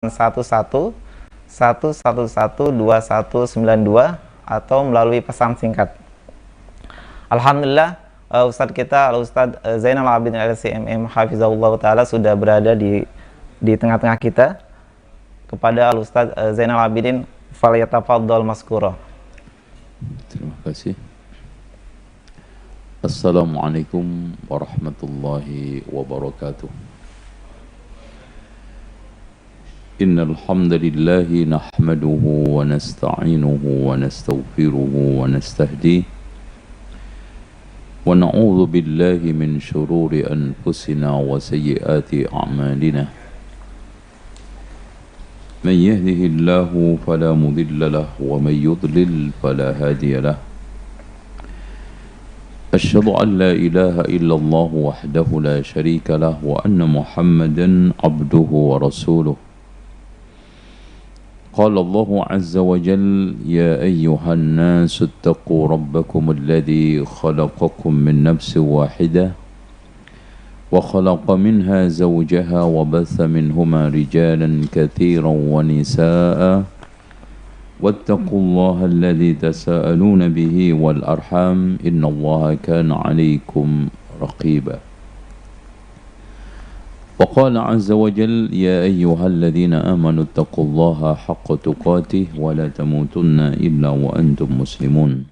11112192 atau melalui pesan singkat. Alhamdulillah, Ustadz kita, Ustadz Zainal Abidin LCMM Hafizahullah Ta'ala sudah berada di tengah-tengah kita. Kepada Ustadz Zainal Abidin, falyatafaddal maskura. Terima kasih. Assalamualaikum warahmatullahi wabarakatuh. Innal hamdalillah nahmaduhu wa nasta'inuhu wa nastaghfiruhu wa nastahdihi wa na'udzu billahi min shururi anfusina wa sayyiati a'malina. Man yahdihillahu fala mudilla lahu wa man yudlil fala hadiya lahu. Asyhadu an la ilaha illallah wahdahu la syarika lah wa anna Muhammadan abduhu wa rasuluh. Qala Allah azza wa jalla ya ayyuhan nasu ittaqu rabbakum alladhi khalaqakum min nafsin wahidah wa khalaqa minha zawjaha wa batha minhuma rijalan katsiran wa nisaa'a واتقوا الله الذي تساءلون به والأرحام إن الله كان عليكم رقيبا وقال عز وجل يا أيها الذين آمنوا اتقوا الله حق تقاته ولا تموتن إلا وأنتم مسلمون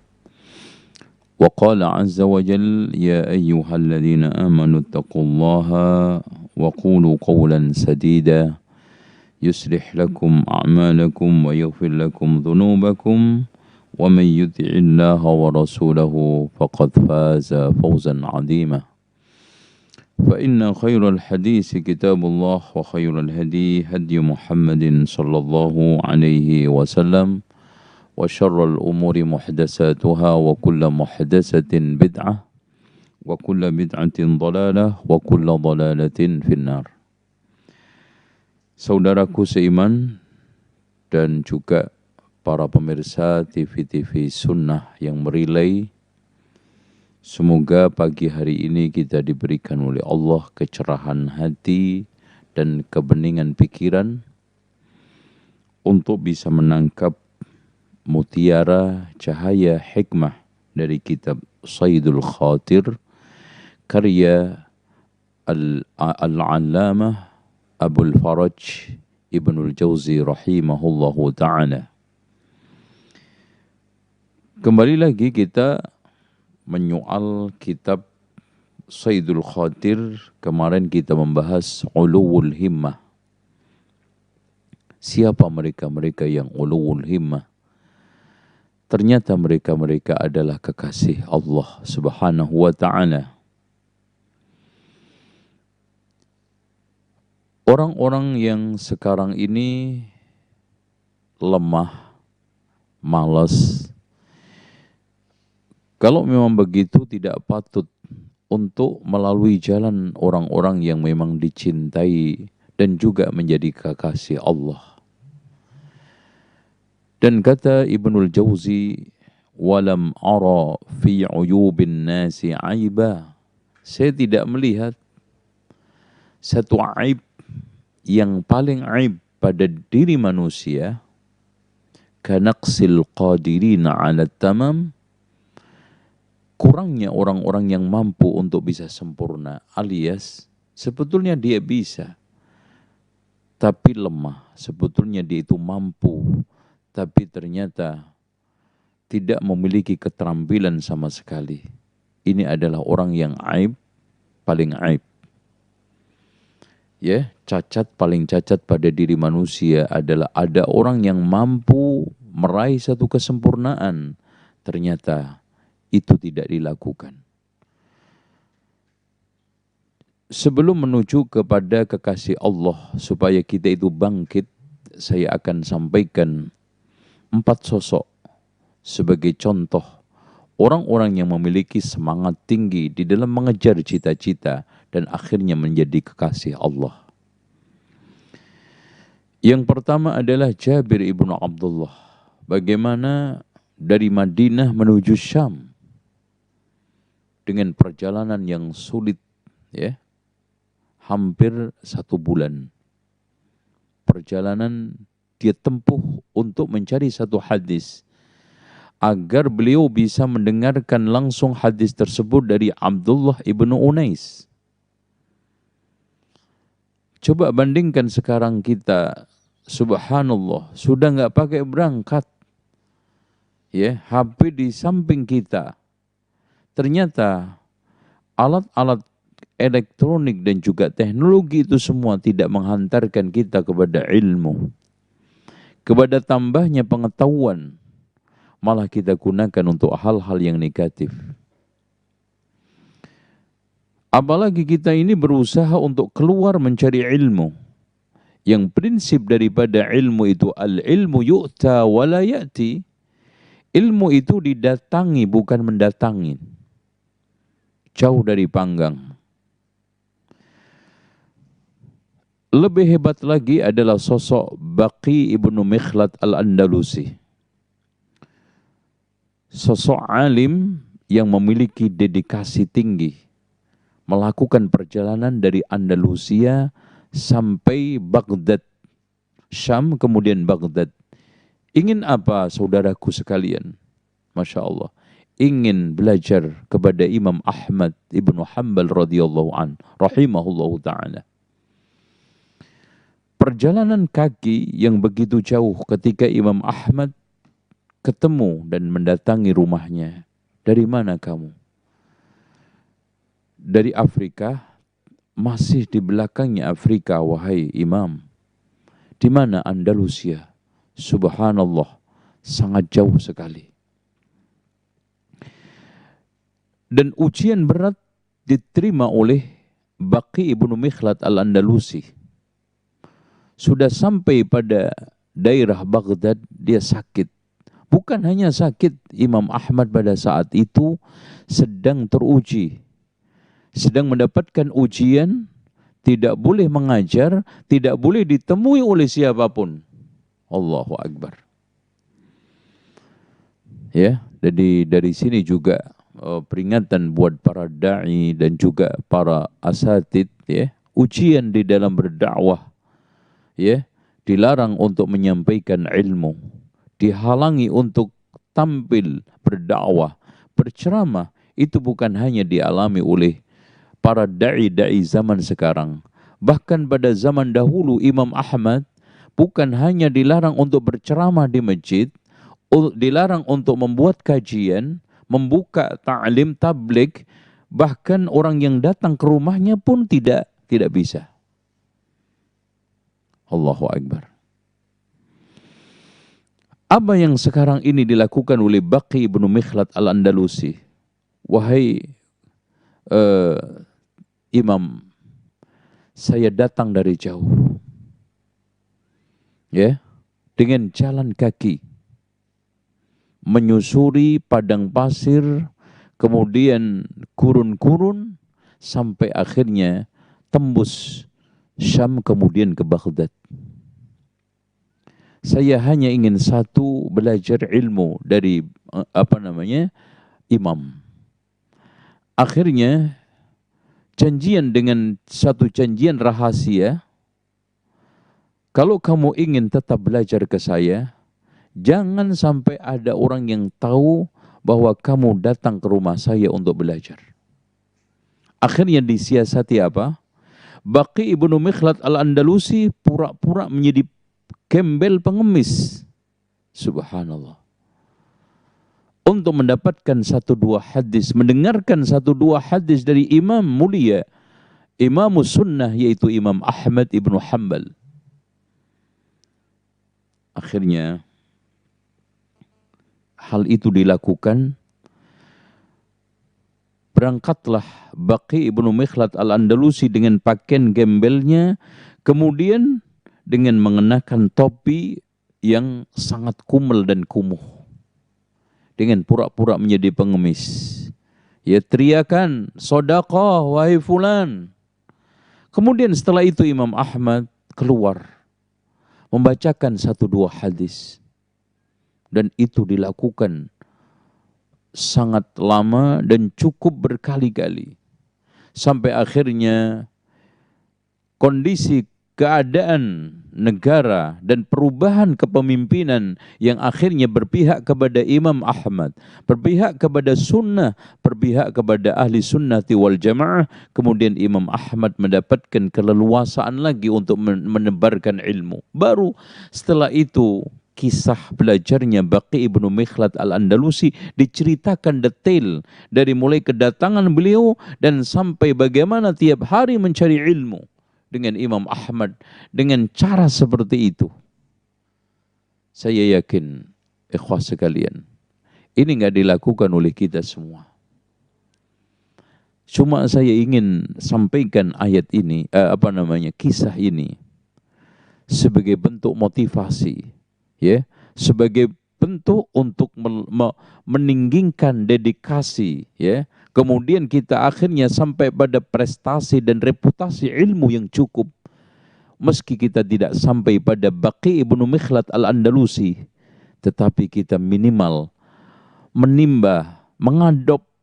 وقال عز وجل يا أيها الذين آمنوا اتقوا الله وقولوا قولا سديدا يصلح لكم أعمالكم ويغفر لكم ذنوبكم ومن يطع الله ورسوله فقد فاز فوزا عظيما فإن خير الحديث كتاب الله وخير الهدي هدي محمد صلى الله عليه وسلم وشر الأمور محدثاتها وكل محدثة بدعة وكل بدعة ضلالة وكل ضلالة في النار. Saudaraku seiman dan juga para pemirsa TV-TV Sunnah yang merelay, semoga pagi hari ini kita diberikan oleh Allah kecerahan hati dan kebeningan pikiran untuk bisa menangkap mutiara cahaya hikmah dari kitab Saidul Khatir karya Al-Allamah Abul Faraj Ibnul Jauzi rahimahullahu ta'ala. Kembali lagi kita menyoal kitab Saidul Khatir. Kemarin kita membahas uluwul himmah. Siapa mereka-mereka yang uluwul himmah? Ternyata mereka-mereka adalah kekasih Allah subhanahu wa ta'ala. Orang-orang yang sekarang ini lemah, malas, kalau memang begitu tidak patut untuk melalui jalan orang-orang yang memang dicintai dan juga menjadi kekasih Allah. Dan kata Ibnul Jauzi, walam ara fi uyubin nasi aiba. Saya tidak melihat satu aib yang paling aib pada diri manusia kanaqsil qadirina 'ala tamam, kurangnya orang-orang yang mampu untuk bisa sempurna, alias sebetulnya dia bisa tapi lemah, sebetulnya dia itu mampu tapi ternyata tidak memiliki keterampilan sama sekali. Ini adalah orang yang aib, paling aib. Ya, cacat paling cacat pada diri manusia adalah ada orang yang mampu meraih satu kesempurnaan, ternyata itu tidak dilakukan. Sebelum menuju kepada kekasih Allah supaya kita itu bangkit, saya akan sampaikan 4 sosok sebagai contoh orang-orang yang memiliki semangat tinggi di dalam mengejar cita-cita dan akhirnya menjadi kekasih Allah. Yang pertama adalah Jabir ibnu Abdullah. Bagaimana dari Madinah menuju Syam dengan perjalanan yang sulit, ya, hampir 1 bulan. perjalanan dia tempuh untuk mencari satu hadis, agar beliau bisa mendengarkan langsung hadis tersebut dari Abdullah ibnu Unais. Coba bandingkan sekarang kita, subhanallah, sudah nggak pakai berangkat, ya, HP di samping kita. Ternyata alat-alat elektronik dan juga teknologi itu semua tidak menghantarkan kita kepada ilmu, kepada tambahnya pengetahuan, malah kita gunakan untuk hal-hal yang negatif. Apalagi kita ini berusaha untuk keluar mencari ilmu, yang prinsip daripada ilmu itu al-ilmu yu'ta wa la ya'ti. Ilmu itu didatangi bukan mendatangi. Jauh dari panggang. Lebih hebat lagi adalah sosok Baqi ibnu Mikhlad al-Andalusi. Sosok alim yang memiliki dedikasi tinggi, melakukan perjalanan dari Andalusia sampai Baghdad, Syam, kemudian Baghdad. Ingin apa saudaraku sekalian? Masya Allah. Ingin belajar kepada Imam Ahmad ibnu Hanbal radhiyallahu an, rahimahullahu ta'ala. Perjalanan kaki yang begitu jauh ketika Imam Ahmad ketemu dan mendatangi rumahnya. Dari mana kamu? Dari Afrika. Masih di belakangnya Afrika, wahai Imam. Di mana Andalusia? Subhanallah, sangat jauh sekali. Dan ujian berat diterima oleh Baqi ibnu Mikhlad al-Andalusi. Sudah sampai pada daerah Baghdad, dia sakit. Bukan hanya sakit, Imam Ahmad pada saat itu sedang teruji, sedang mendapatkan ujian, tidak boleh mengajar, tidak boleh ditemui oleh siapapun. Allahu Akbar. Ya, jadi dari sini juga peringatan buat para da'i dan juga para asatid, ya, ujian di dalam berdakwah, ya, dilarang untuk menyampaikan ilmu, dihalangi untuk tampil berdakwah, berceramah. Itu bukan hanya dialami oleh para da'i-da'i zaman sekarang. Bahkan pada zaman dahulu Imam Ahmad bukan hanya dilarang untuk berceramah di masjid, dilarang untuk membuat kajian, membuka ta'lim, tabligh, bahkan orang yang datang ke rumahnya pun tidak bisa. Allahu Akbar. Apa yang sekarang ini dilakukan oleh Baqi ibnu Mikhlad al-Andalusi? Wahai Imam, saya datang dari jauh, ya, dengan jalan kaki, menyusuri padang pasir, kemudian gurun-gurun, sampai akhirnya tembus Syam, kemudian ke Baghdad. Saya hanya ingin satu, belajar ilmu dari imam. Akhirnya janjian dengan satu janjian rahasia, kalau kamu ingin tetap belajar ke saya, jangan sampai ada orang yang tahu bahwa kamu datang ke rumah saya untuk belajar. Akhirnya disiasati apa? Baqi ibnu Mikhlad al-Andalusi pura-pura menjadi gembel pengemis. Subhanallah. Untuk mendapatkan satu dua hadis, mendengarkan satu dua hadis dari imam mulia, Imamus Sunnah, yaitu Imam Ahmad ibnu Hanbal. Akhirnya hal itu dilakukan. Berangkatlah Baqi ibnu Mikhlad al-Andalusi dengan pakaian gembelnya, kemudian dengan mengenakan topi yang sangat kumel dan kumuh, dengan pura-pura menjadi pengemis. Ya, teriakan, "Shadaqah wahai fulan." Kemudian setelah itu Imam Ahmad keluar membacakan satu dua hadis, dan itu dilakukan sangat lama dan cukup berkali-kali, sampai akhirnya kondisi keadaan negara dan perubahan kepemimpinan yang akhirnya berpihak kepada Imam Ahmad, berpihak kepada sunnah, berpihak kepada ahli sunnati wal jamaah, kemudian Imam Ahmad mendapatkan keleluasaan lagi untuk menebarkan ilmu. Baru setelah itu kisah belajarnya Baqi ibnu Mikhlad al-Andalusi diceritakan detail dari mulai kedatangan beliau dan sampai bagaimana tiap hari mencari ilmu dengan Imam Ahmad dengan cara seperti itu. Saya yakin ikhwah sekalian, ini nggak dilakukan oleh kita semua. Cuma saya ingin sampaikan ayat ini, kisah ini sebagai bentuk motivasi, ya, sebagai bentuk untuk meninggikan dedikasi, ya. Kemudian kita akhirnya sampai pada prestasi dan reputasi ilmu yang cukup. Meski kita tidak sampai pada Baqi ibnu Mikhlad al-Andalusi, tetapi kita minimal menimba,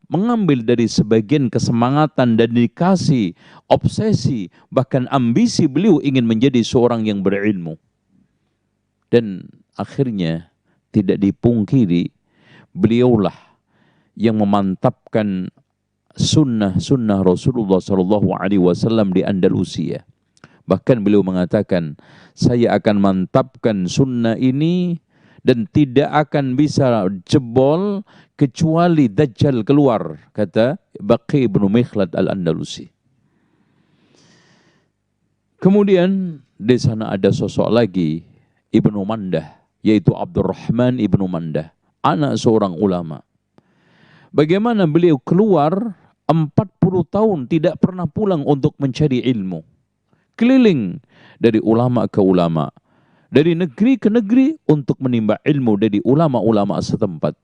mengambil dari sebagian kesemangatan dan dedikasi, obsesi, bahkan ambisi beliau ingin menjadi seorang yang berilmu. Dan akhirnya tidak dipungkiri, beliaulah yang memantapkan sunnah Rasulullah SAW di Andalusia. Bahkan beliau mengatakan, saya akan mantapkan sunnah ini dan tidak akan bisa jebol kecuali Dajjal keluar, kata Baqi ibnu Mikhlad al-Andalusi. Kemudian di sana ada sosok lagi, Ibnu Mandah, yaitu Abdurrahman ibnu Mandah, anak seorang ulama. Bagaimana beliau keluar 40 tahun tidak pernah pulang untuk mencari ilmu. Keliling dari ulama ke ulama, dari negeri ke negeri untuk menimba ilmu dari ulama-ulama setempat.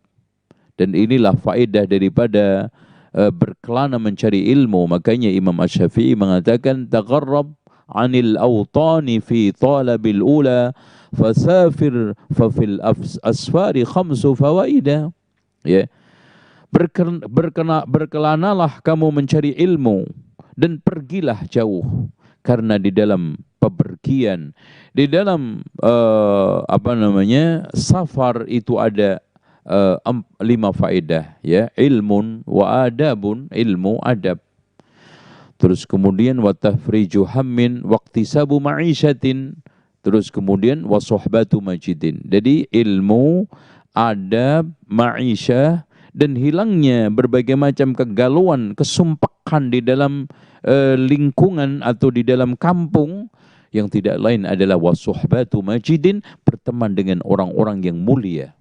Dan inilah faedah daripada berkelana mencari ilmu. Makanya Imam Asy-Syafi'i mengatakan, tagharrab 'anil awtani fi talabil ula fasafir fa fil asfari khamsu fawaida. Ya. Berkelanalah kamu mencari ilmu dan pergilah jauh, karena di dalam pepergian, di dalam safar itu ada 5 faedah, ya, ilmun wa adabun, ilmu adab. Terus kemudian wa tafriju hammin waqtisabu ma'isyatin, terus kemudian wa suhbatu majidin. Jadi ilmu, adab, ma'isyah, dan hilangnya berbagai macam kegalauan, kesumpakan di dalam lingkungan atau di dalam kampung, yang tidak lain adalah wasuhbatu majidin, berteman dengan orang-orang yang mulia.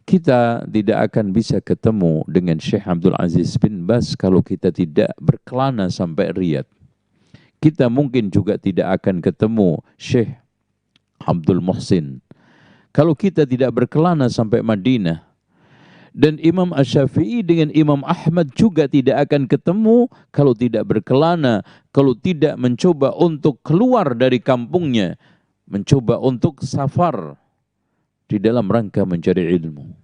Kita tidak akan bisa ketemu dengan Syekh Abdul Aziz bin Baz kalau kita tidak berkelana sampai Riyadh. Kita mungkin juga tidak akan ketemu Syekh Abdul Muhsin kalau kita tidak berkelana sampai Madinah. Dan Imam Asy-Syafi'i dengan Imam Ahmad juga tidak akan ketemu kalau tidak berkelana, kalau tidak mencoba untuk keluar dari kampungnya, mencoba untuk safar di dalam rangka mencari ilmu.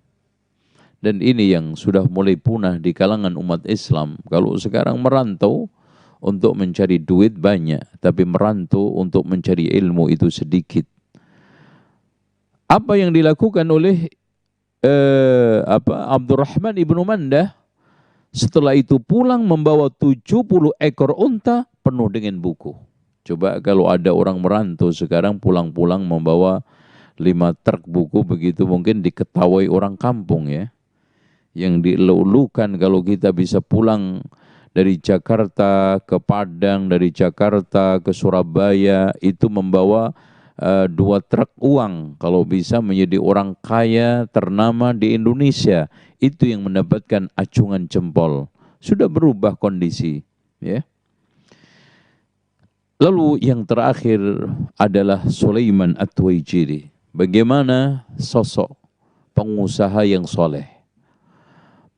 Dan ini yang sudah mulai punah di kalangan umat Islam. Kalau sekarang merantau untuk mencari duit banyak, tapi merantau untuk mencari ilmu itu sedikit. Apa yang dilakukan oleh Abdurrahman ibnu Mandah, setelah itu pulang membawa 70 ekor unta penuh dengan buku. Coba kalau ada orang merantau sekarang pulang-pulang membawa 5 truk buku, begitu mungkin diketawai orang kampung, ya. Yang dielu-elukan kalau kita bisa pulang dari Jakarta ke Padang, dari Jakarta ke Surabaya, itu membawa 2 truk uang, kalau bisa menjadi orang kaya ternama di Indonesia. Itu yang mendapatkan acungan jempol. Sudah berubah kondisi, ya. Lalu yang terakhir adalah Sulaiman At-Tuwaijiri. Bagaimana sosok pengusaha yang soleh,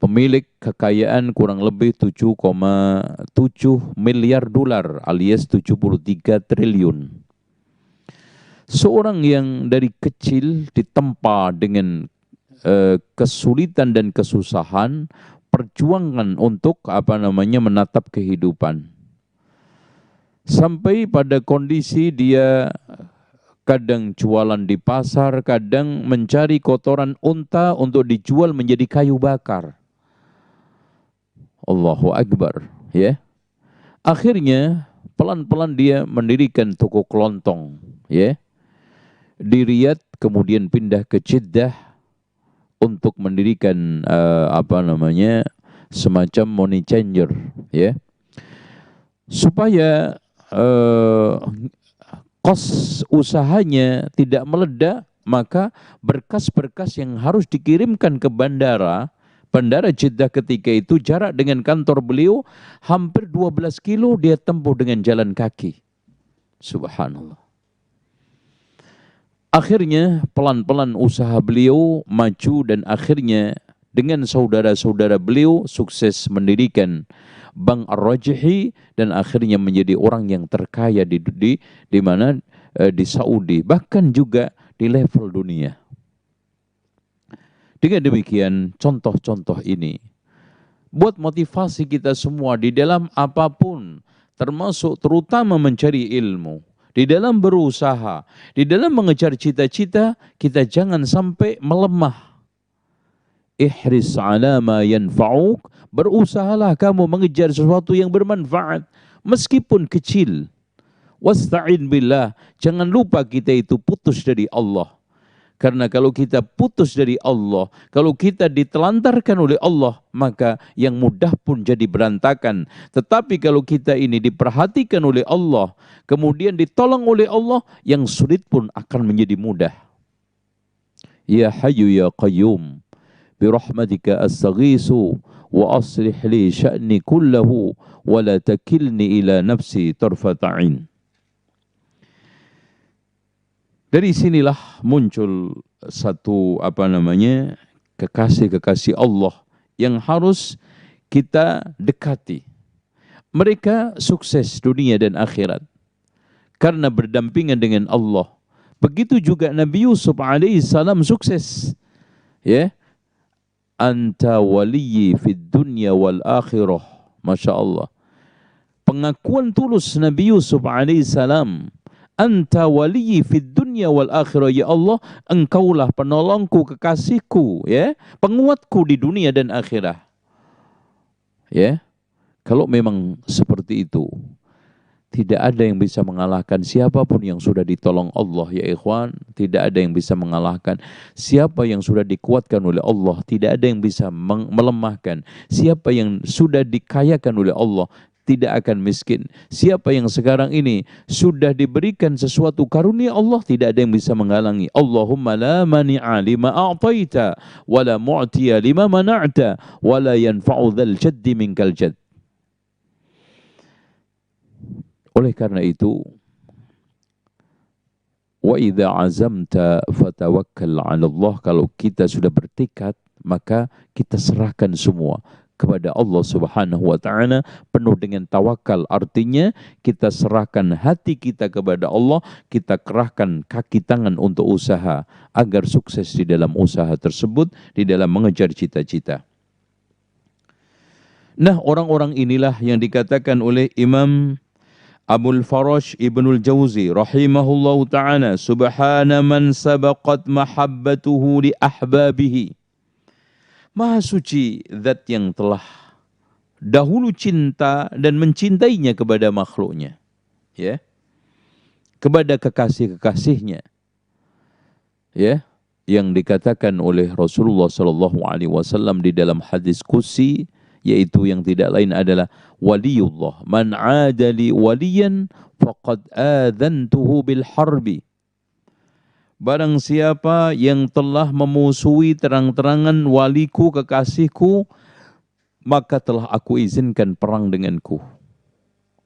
pemilik kekayaan kurang lebih 7,7 miliar dolar alias 73 triliun. Seorang yang dari kecil ditempa dengan kesulitan dan kesusahan, perjuangan untuk menatap kehidupan. Sampai pada kondisi dia kadang jualan di pasar, kadang mencari kotoran unta untuk dijual menjadi kayu bakar. Allahu Akbar, ya. Akhirnya pelan-pelan dia mendirikan toko kelontong, ya. Di Riyadh, kemudian pindah ke Jeddah untuk mendirikan semacam money changer, ya. Supaya kos usahanya tidak meledak, maka berkas-berkas yang harus dikirimkan ke bandara Jeddah ketika itu, jarak dengan kantor beliau hampir 12 kilo dia tempuh dengan jalan kaki. Subhanallah. Akhirnya pelan-pelan usaha beliau maju dan akhirnya dengan saudara-saudara beliau sukses mendirikan Bank Ar-Rajhi dan akhirnya menjadi orang yang terkaya di Saudi, bahkan juga di level dunia. Dengan demikian, contoh-contoh ini buat motivasi kita semua di dalam apapun, termasuk terutama mencari ilmu, di dalam berusaha, di dalam mengejar cita-cita, kita jangan sampai melemah. Ihris ala ma yanfa'uk, berusahalah kamu mengejar sesuatu yang bermanfaat, meskipun kecil. Wasta'in billah, jangan lupa kita itu putus dari Allah. Karena kalau kita putus dari Allah, kalau kita ditelantarkan oleh Allah, maka yang mudah pun jadi berantakan. Tetapi kalau kita ini diperhatikan oleh Allah, kemudian ditolong oleh Allah, yang sulit pun akan menjadi mudah. Ya Hayyu ya Qayyum, birahmatika astaghisu, wa aslih li sya'ni kullahu, wa la takilni ila nafsi tarfata'in. Dari sinilah muncul satu kekasih-kekasih Allah yang harus kita dekati. Mereka sukses dunia dan akhirat karena berdampingan dengan Allah. Begitu juga Nabi Yusuf alaihissalam sukses. Ya, anta waliyyi fid dunya wal akhirah. Masya Allah. Pengakuan tulus Nabi Yusuf alaihissalam. Anta waliyyi fid dunya wal akhirah, ya Allah, engkaulah penolongku, kekasihku, ya, penguatku di dunia dan akhirat. Ya. Kalau memang seperti itu, tidak ada yang bisa mengalahkan siapapun yang sudah ditolong Allah, ya ikhwan. Tidak ada yang bisa mengalahkan siapa yang sudah dikuatkan oleh Allah. Tidak ada yang bisa melemahkan siapa yang sudah dikayakan oleh Allah. Tidak akan miskin. Siapa yang sekarang ini sudah diberikan sesuatu karunia Allah, tidak ada yang bisa menghalangi. Allahumma la mani'a lima a'taita, wa la mu'tiya lima mana'ta, wa la yanfa'u dhal jaddi minkal jadd. Oleh karena itu, wa idza azamta fatawakkal 'ala Allah, kalau kita sudah bertekad, maka kita serahkan semua kepada Allah Subhanahu wa ta'ala, penuh dengan tawakal. Artinya kita serahkan hati kita kepada Allah, kita kerahkan kaki tangan untuk usaha agar sukses di dalam usaha tersebut, di dalam mengejar cita-cita. Nah, orang-orang inilah yang dikatakan oleh Imam Abul Faraj Ibnul Jauzi rahimahullahu ta'ala, subhana man sabaqat mahabbatuhu li ahbabihi. Maha suci zat yang telah dahulu cinta dan mencintainya kepada makhluknya, ya, kepada kekasih-kekasihnya, ya, yang dikatakan oleh Rasulullah Sallallahu Alaihi Wasallam di dalam hadis qudsi, yaitu yang tidak lain adalah waliyullah, man adali waliyan faqad adzantuhu bil harbi. Barang siapa yang telah memusuhi terang-terangan waliku, kekasihku, maka telah aku izinkan perang denganku.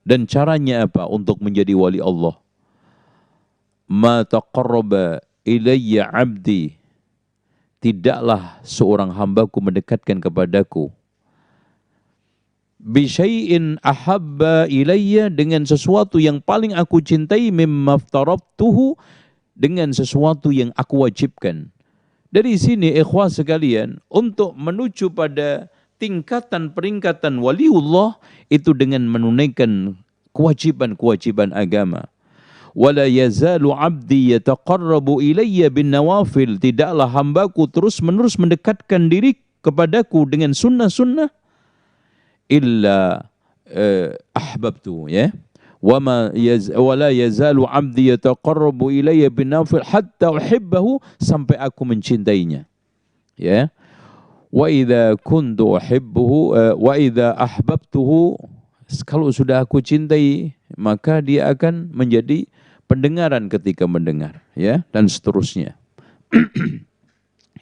Dan caranya apa untuk menjadi wali Allah? Ma taqarraba ilayya abdi, tidaklah seorang hambaku mendekatkan kepadaku bisyai'in ahabba ilayya, dengan sesuatu yang paling aku cintai, mimma aftarabtuhu, dengan sesuatu yang aku wajibkan. Dari sini ikhwah sekalian, untuk menuju pada tingkatan peringkatan waliullah itu dengan menunaikan kewajiban-kewajiban agama. Wala yazalu abdi yataqarrabu ilayya bin nawafil, tidaklah hambaku terus-menerus mendekatkan diri kepadaku dengan sunnah-sunnah illa ahbabtu, ya. Wala yazalu abdi yataqarrabu ilayya bin nawafil hatta uhibbahu, sampai aku mencintainya, ya. Wa idza kuntu uhibbuhu wa idza ahbabtuhu, kalau sudah aku cintai maka dia akan menjadi pendengaran ketika mendengar, ya, dan seterusnya.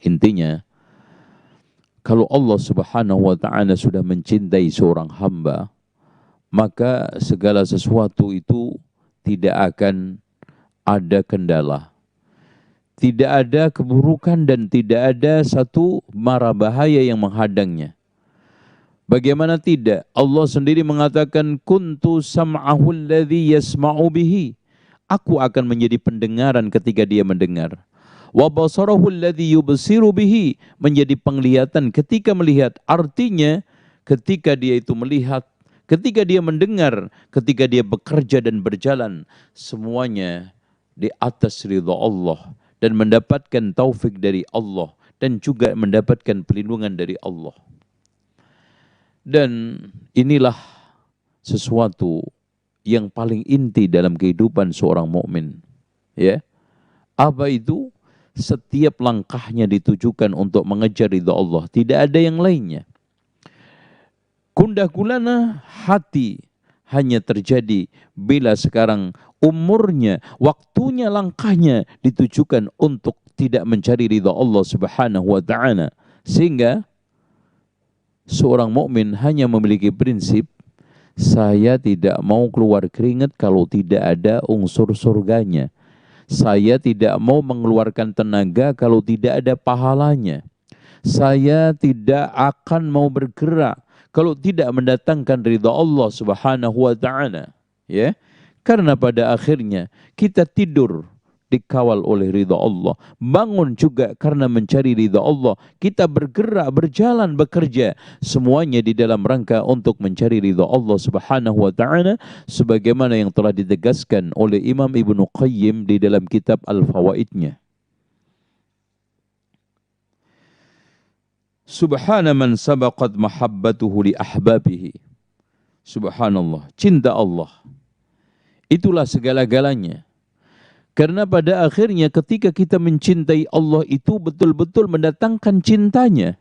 Intinya, kalau Allah Subhanahu wa taala sudah mencintai seorang hamba, maka segala sesuatu itu tidak akan ada kendala, tidak ada keburukan, dan tidak ada satu mara bahaya yang menghadangnya. Bagaimana tidak? Allah sendiri mengatakan, kuntu sam'ahu alladhi yasma'u bihi, aku akan menjadi pendengaran ketika dia mendengar. Wa basarahu alladhi yubsiru bihi, menjadi penglihatan ketika melihat. Artinya ketika dia itu melihat, ketika dia mendengar, ketika dia bekerja dan berjalan, semuanya di atas ridha Allah dan mendapatkan taufik dari Allah dan juga mendapatkan perlindungan dari Allah. Dan inilah sesuatu yang paling inti dalam kehidupan seorang mukmin, ya. Apa itu? Setiap langkahnya ditujukan untuk mengejar ridha Allah, tidak ada yang lainnya. Gundah gulana hati hanya terjadi bila sekarang umurnya, waktunya, langkahnya ditujukan untuk tidak mencari ridha Allah Subhanahu wa taala. Sehingga seorang mukmin hanya memiliki prinsip, saya tidak mau keluar keringat kalau tidak ada unsur surganya. Saya tidak mau mengeluarkan tenaga kalau tidak ada pahalanya. Saya tidak akan mau bergerak kalau tidak mendatangkan ridha Allah Subhanahu wa taala, ya. Karena pada akhirnya kita tidur dikawal oleh ridha Allah, bangun juga karena mencari ridha Allah, kita bergerak, berjalan, bekerja, semuanya di dalam rangka untuk mencari ridha Allah Subhanahu wa taala, sebagaimana yang telah ditegaskan oleh Imam Ibnu Qayyim di dalam kitab Al-Fawaidnya. Subhana man sabaqat mahabbatuhu li ahbabihi. Subhanallah, cinta Allah itulah segala-galanya. Karena pada akhirnya ketika kita mencintai Allah itu betul-betul mendatangkan cintanya.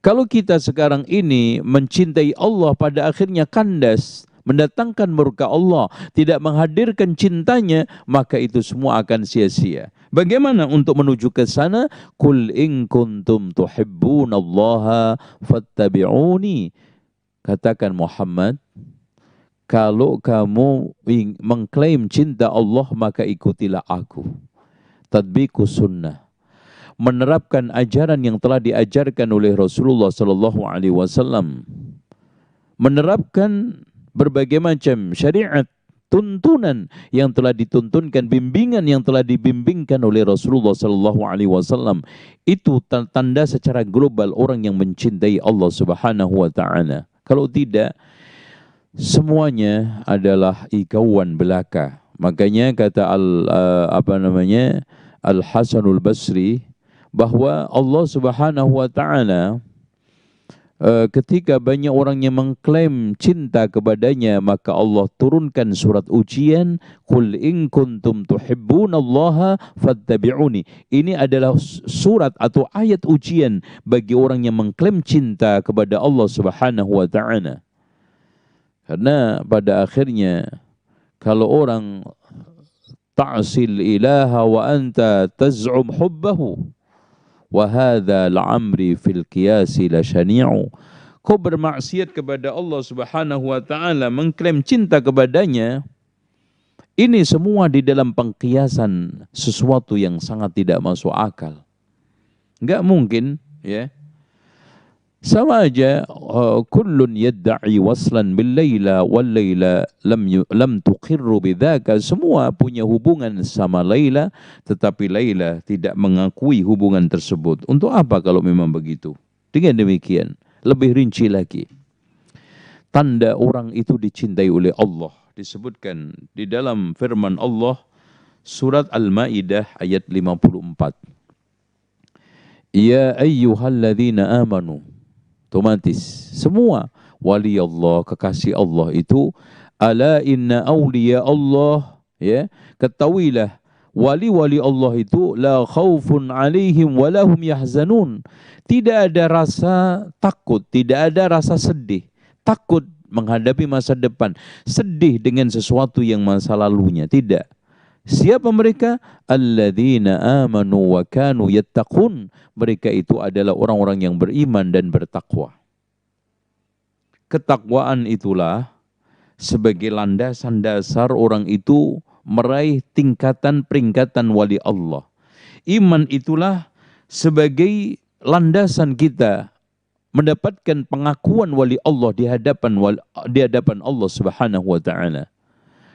Kalau kita sekarang ini mencintai Allah pada akhirnya kandas, mendatangkan murka Allah, tidak menghadirkan cintanya, maka itu semua akan sia-sia. Bagaimana untuk menuju ke sana? Qul in kuntum tuhibbunallaha fattabi'uni. Katakan Muhammad, kalau kamu mengklaim cinta Allah, maka ikutilah aku. Tadbiqus sunnah, menerapkan ajaran yang telah diajarkan oleh Rasulullah sallallahu alaihi wasallam, menerapkan berbagai macam syariat, tuntunan yang telah dituntunkan, bimbingan yang telah dibimbingkan oleh Rasulullah sallallahu alaihi wasallam. Itu tanda secara global orang yang mencintai Allah Subhanahu wa taala. Kalau tidak, semuanya adalah ikauan belaka. Makanya kata Al-Hasanul Basri bahwa Allah Subhanahu wa taala ketika banyak orang yang mengklaim cinta kepadanya, maka Allah turunkan surat ujian, qul in kuntum tuhibbunallaha fattabi'uni. Ini adalah surat atau ayat ujian bagi orang yang mengklaim cinta kepada Allah Subhanahu wa taala. Karena pada akhirnya kalau orang ta'sil ilaha wa anta taz'um hubbahu wa hadha la'amri fil qiyasi la syani'u. Kau bermaksiat kepada Allah Subhanahu wa taala, mengklaim cinta kepadanya, ini semua di dalam pengkiasan sesuatu yang sangat tidak masuk akal. Enggak mungkin, ya. Sama aja, kullun yadda'i waslan bil laila wal laila lam tuqirru bidzaka. Semua punya hubungan sama Laila, tetapi Laila tidak mengakui hubungan tersebut. Untuk apa kalau memang begitu? Dengan demikian, lebih rinci lagi. tanda orang itu dicintai oleh Allah. Disebutkan di dalam firman Allah surat Al-Maidah ayat 54. Ya ayyuhalladzina amanu. Otomatis semua wali Allah, kekasih Allah itu, ala inna awliya Allah, ya, ketahuilah wali-wali Allah itu la khaufun alaihim walahum yahzanun. Tidak ada rasa takut, tidak ada rasa sedih, takut menghadapi masa depan, sedih dengan sesuatu yang masa lalunya, tidak. Siapa mereka? Alladzina amanu wa kanu yattaqun. Mereka itu adalah orang-orang yang beriman dan bertakwa. Ketakwaan itulah sebagai landasan dasar orang itu meraih tingkatan peringkatan wali Allah. Iman itulah sebagai landasan kita mendapatkan pengakuan wali Allah di hadapan Allah Subhanahu wa taala.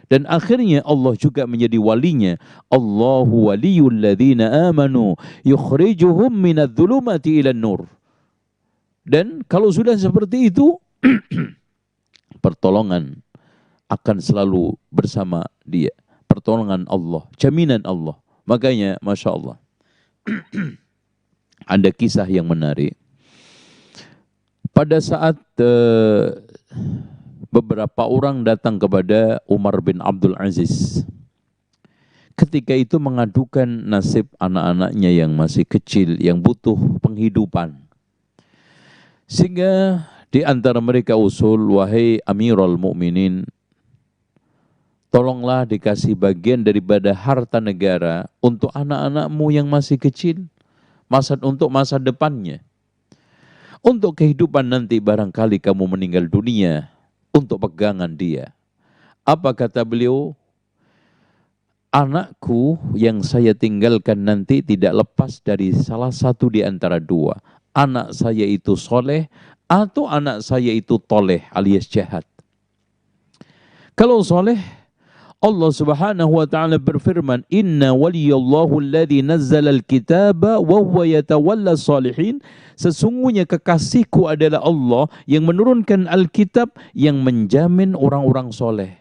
Dan akhirnya Allah juga menjadi walinya. Allahu waliyul ladzina amanu yukhrijuhum minadh-dhulumati ilan nur. Dan kalau sudah seperti itu, pertolongan akan selalu bersama dia. Pertolongan Allah, jaminan Allah. Makanya Masya Allah, ada kisah yang menarik. Pada saat beberapa orang datang kepada Umar bin Abdul Aziz. Ketika itu mengadukan nasib anak-anaknya yang masih kecil, yang butuh penghidupan. Sehingga di antara mereka usul, wahai Amirul Mukminin, tolonglah dikasih bagian daripada harta negara untuk anak-anakmu yang masih kecil, untuk masa depannya. Untuk kehidupan nanti barangkali kamu meninggal dunia, untuk pegangan dia. Apa kata beliau? Anakku yang saya tinggalkan nanti tidak lepas dari salah satu di antara dua. Anak saya itu soleh atau anak saya itu toleh alias jahat. Kalau soleh, Allah Subhanahu wa taala berfirman, "Inna waliyallahu alladzi nazzala al-kitaba wa huwa yatawalla salihin." Sesungguhnya kekasihku adalah Allah yang menurunkan Alkitab yang menjamin orang-orang soleh.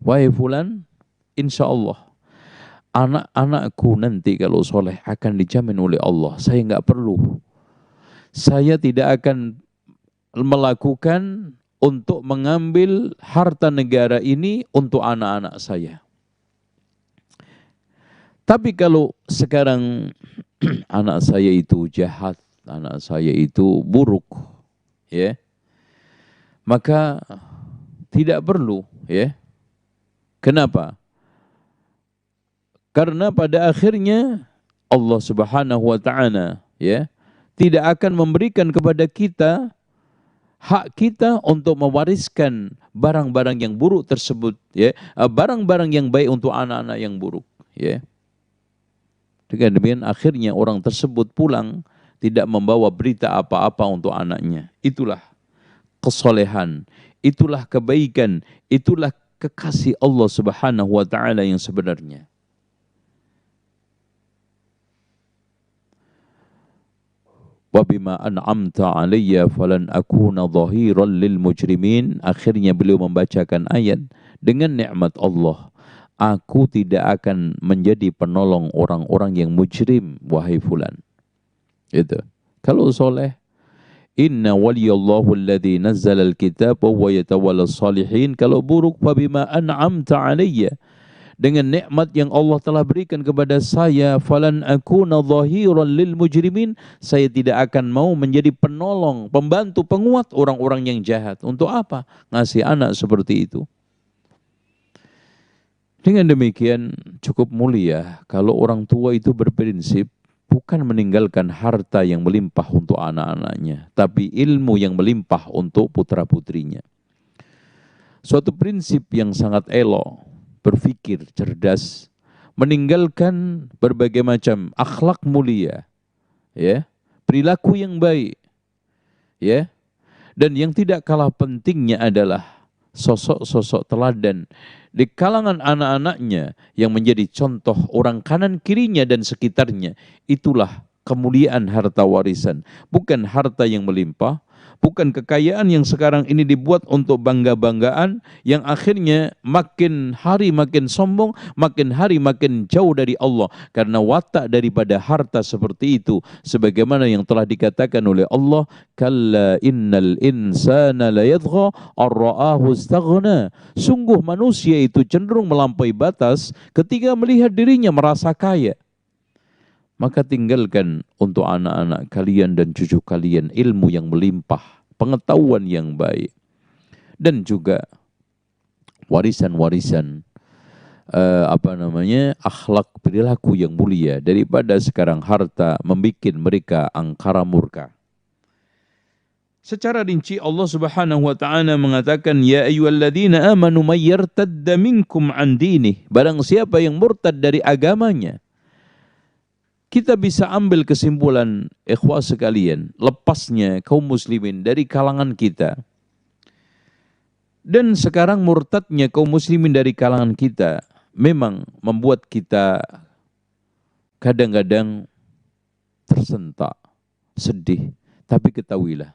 Wahai fulan, insya Allah anak-anakku nanti kalau soleh akan dijamin oleh Allah. Saya tidak akan melakukan untuk mengambil harta negara ini untuk anak-anak saya. Tapi kalau sekarang anak saya itu jahat, anak saya itu buruk, ya, maka tidak perlu, ya. Kenapa? Karena pada akhirnya Allah Subhanahu wa taala, ya, tidak akan memberikan kepada kita hak kita untuk mewariskan barang-barang yang buruk tersebut, ya, barang-barang yang baik untuk anak-anak yang buruk, ya. Dengan demikian akhirnya orang tersebut pulang tidak membawa berita apa-apa untuk anaknya. Itulah kesolehan, itulah kebaikan, itulah kekasih Allah Subhanahu wa taala yang sebenarnya. Wa bima an'amta 'alayya falan akuna dhahiran lil mujrimin. Akhirnya beliau membacakan ayat, dengan nikmat Allah aku tidak akan menjadi penolong orang-orang yang mujrim, wahai fulan. Itu. Kalau soleh, inna waliyallahu alladhi nazzala al-kitab wa huwa yatawalla salihin. Kalau buruk, fabima an'amta 'alayya, dengan nikmat yang Allah telah berikan kepada saya, falan akuna dhahiran lil mujrimin, saya tidak akan mau menjadi penolong, pembantu, penguat orang-orang yang jahat. Untuk apa? Ngasih anak seperti itu. Dengan demikian cukup mulia kalau orang tua itu berprinsip bukan meninggalkan harta yang melimpah untuk anak-anaknya, tapi ilmu yang melimpah untuk putra-putrinya. Suatu prinsip yang sangat elok, berpikir cerdas, meninggalkan berbagai macam akhlak mulia, ya, perilaku yang baik, ya, dan yang tidak kalah pentingnya adalah sosok-sosok teladan di kalangan anak-anaknya yang menjadi contoh orang kanan kirinya dan sekitarnya. Itulah kemuliaan harta warisan, bukan harta yang melimpah, bukan kekayaan yang sekarang ini dibuat untuk bangga-banggaan, yang akhirnya makin hari makin sombong, makin hari makin jauh dari Allah, karena watak daripada harta seperti itu, sebagaimana yang telah dikatakan oleh Allah, kalla innal insana layadgha ar-ra'ahu istaghna. Sungguh manusia itu cenderung melampaui batas ketika melihat dirinya merasa kaya. Maka tinggalkan untuk anak-anak kalian dan cucu kalian ilmu yang melimpah, pengetahuan yang baik, dan juga warisan-warisan akhlak perilaku yang mulia, daripada sekarang harta membuat mereka angkara murka. Secara rinci Allah Subhanahu wa taala mengatakan, ya ayyuhalladzina amanu may yartadda minkum an dinih, barang siapa yang murtad dari agamanya. Kita bisa ambil kesimpulan, ikhwah sekalian, lepasnya kaum muslimin dari kalangan kita. Dan sekarang murtadnya kaum muslimin dari kalangan kita memang membuat kita kadang-kadang tersentak, sedih. Tapi ketahuilah,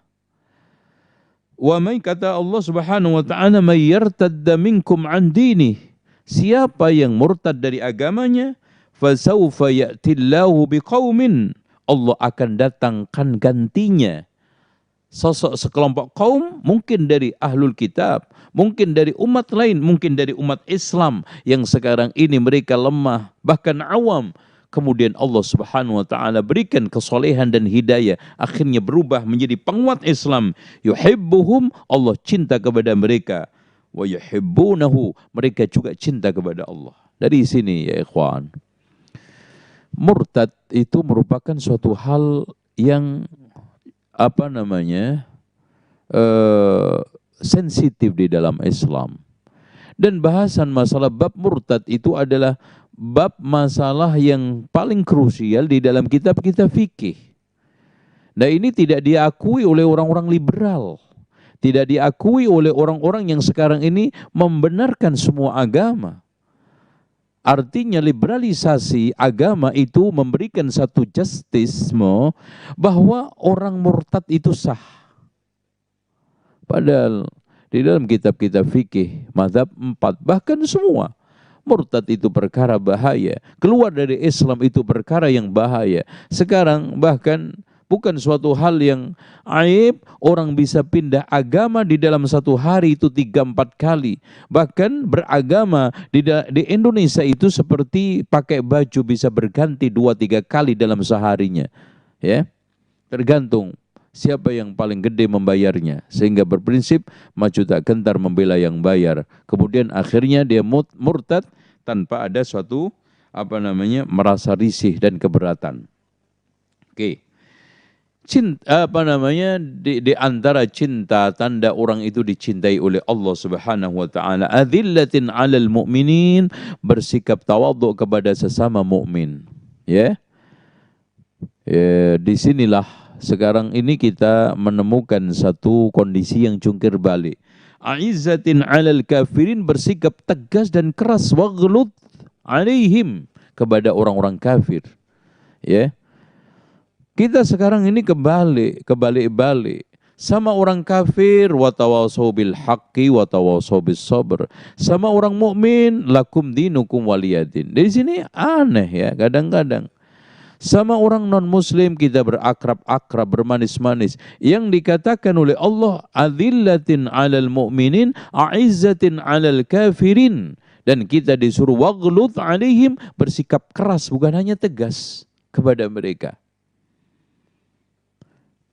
wa may, kata Allah Subhanahu wa taala, may yartadda minkum an dinih, siapa yang murtad dari agamanya, fasawfa ya'tillahu biqaumin, Allah akan datangkan gantinya sosok sekelompok kaum, mungkin dari ahlul kitab, mungkin dari umat lain, mungkin dari umat Islam yang sekarang ini mereka lemah, bahkan awam. Kemudian Allah Subhanahu wa taala berikan kesolehan dan hidayah, akhirnya berubah menjadi penguat Islam. Yuhibbuhum, Allah cinta kepada mereka, wa yuhibbunahu, mereka juga cinta kepada Allah. Dari sini ya ikhwan, murtad itu merupakan suatu hal yang sensitif di dalam Islam. Dan bahasan masalah bab murtad itu adalah bab masalah yang paling krusial di dalam kitab-kitab fikih. Nah, ini tidak diakui oleh orang-orang liberal, tidak diakui oleh orang-orang yang sekarang ini membenarkan semua agama. Artinya liberalisasi agama itu memberikan satu justisme bahwa orang murtad itu sah. Padahal di dalam kitab-kitab fikih, mazhab 4, bahkan semua, murtad itu perkara bahaya. Keluar dari Islam itu perkara yang bahaya. Sekarang bahkan bukan suatu hal yang aib, orang bisa pindah agama di dalam satu hari itu 3-4 kali. Bahkan beragama di Indonesia itu seperti pakai baju bisa berganti 2-3 kali dalam seharinya. Ya, tergantung siapa yang paling gede membayarnya. Sehingga berprinsip maju tak gentar membela yang bayar. Kemudian akhirnya dia murtad tanpa ada suatu merasa risih dan keberatan. Oke. Di antara cinta, tanda orang itu dicintai oleh Allah Subhanahu wa taala, adzillatin 'alal mu'minin, bersikap tawadhu kepada sesama mukmin. Ya. Disinilah sekarang ini kita menemukan satu kondisi yang jungkir balik. A'izzatin 'alal kafirin, bersikap tegas dan keras, waghlud 'alaihim, kepada orang-orang kafir. Ya. Kita sekarang ini kebalik-balik. Sama orang kafir, watawasau bil haqqi watawasau bis sabr. Sama orang mukmin, lakum dinukum waliyadin. Dari sini aneh ya kadang-kadang. Sama orang non-muslim kita berakrab-akrab, bermanis-manis. Yang dikatakan oleh Allah, adzillatin 'alal mu'minin, a'izzatin 'alal kafirin. Dan kita disuruh waghlud 'alaihim, bersikap keras, bukan hanya tegas kepada mereka.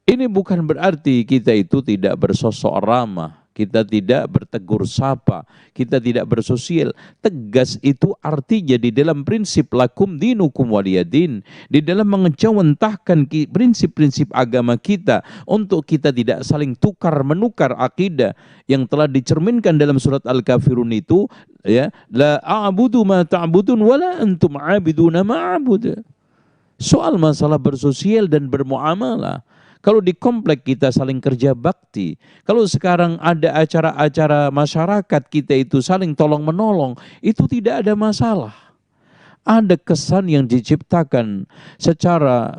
Ini bukan berarti kita itu tidak bersosok ramah, kita tidak bertegur sapa, kita tidak bersosial. Tegas itu artinya di dalam prinsip lakum dinukum waliyadin, di dalam mengejawantahkan prinsip-prinsip agama kita untuk kita tidak saling tukar-menukar akidah yang telah dicerminkan dalam surat Al-Kafirun itu, ya, la a'budu ma ta'budun wala antum 'abiduna ma a'budu. Soal masalah bersosial dan bermuamalah. Kalau di komplek kita saling kerja bakti, kalau sekarang ada acara-acara masyarakat kita itu saling tolong-menolong, itu tidak ada masalah. Ada kesan yang diciptakan secara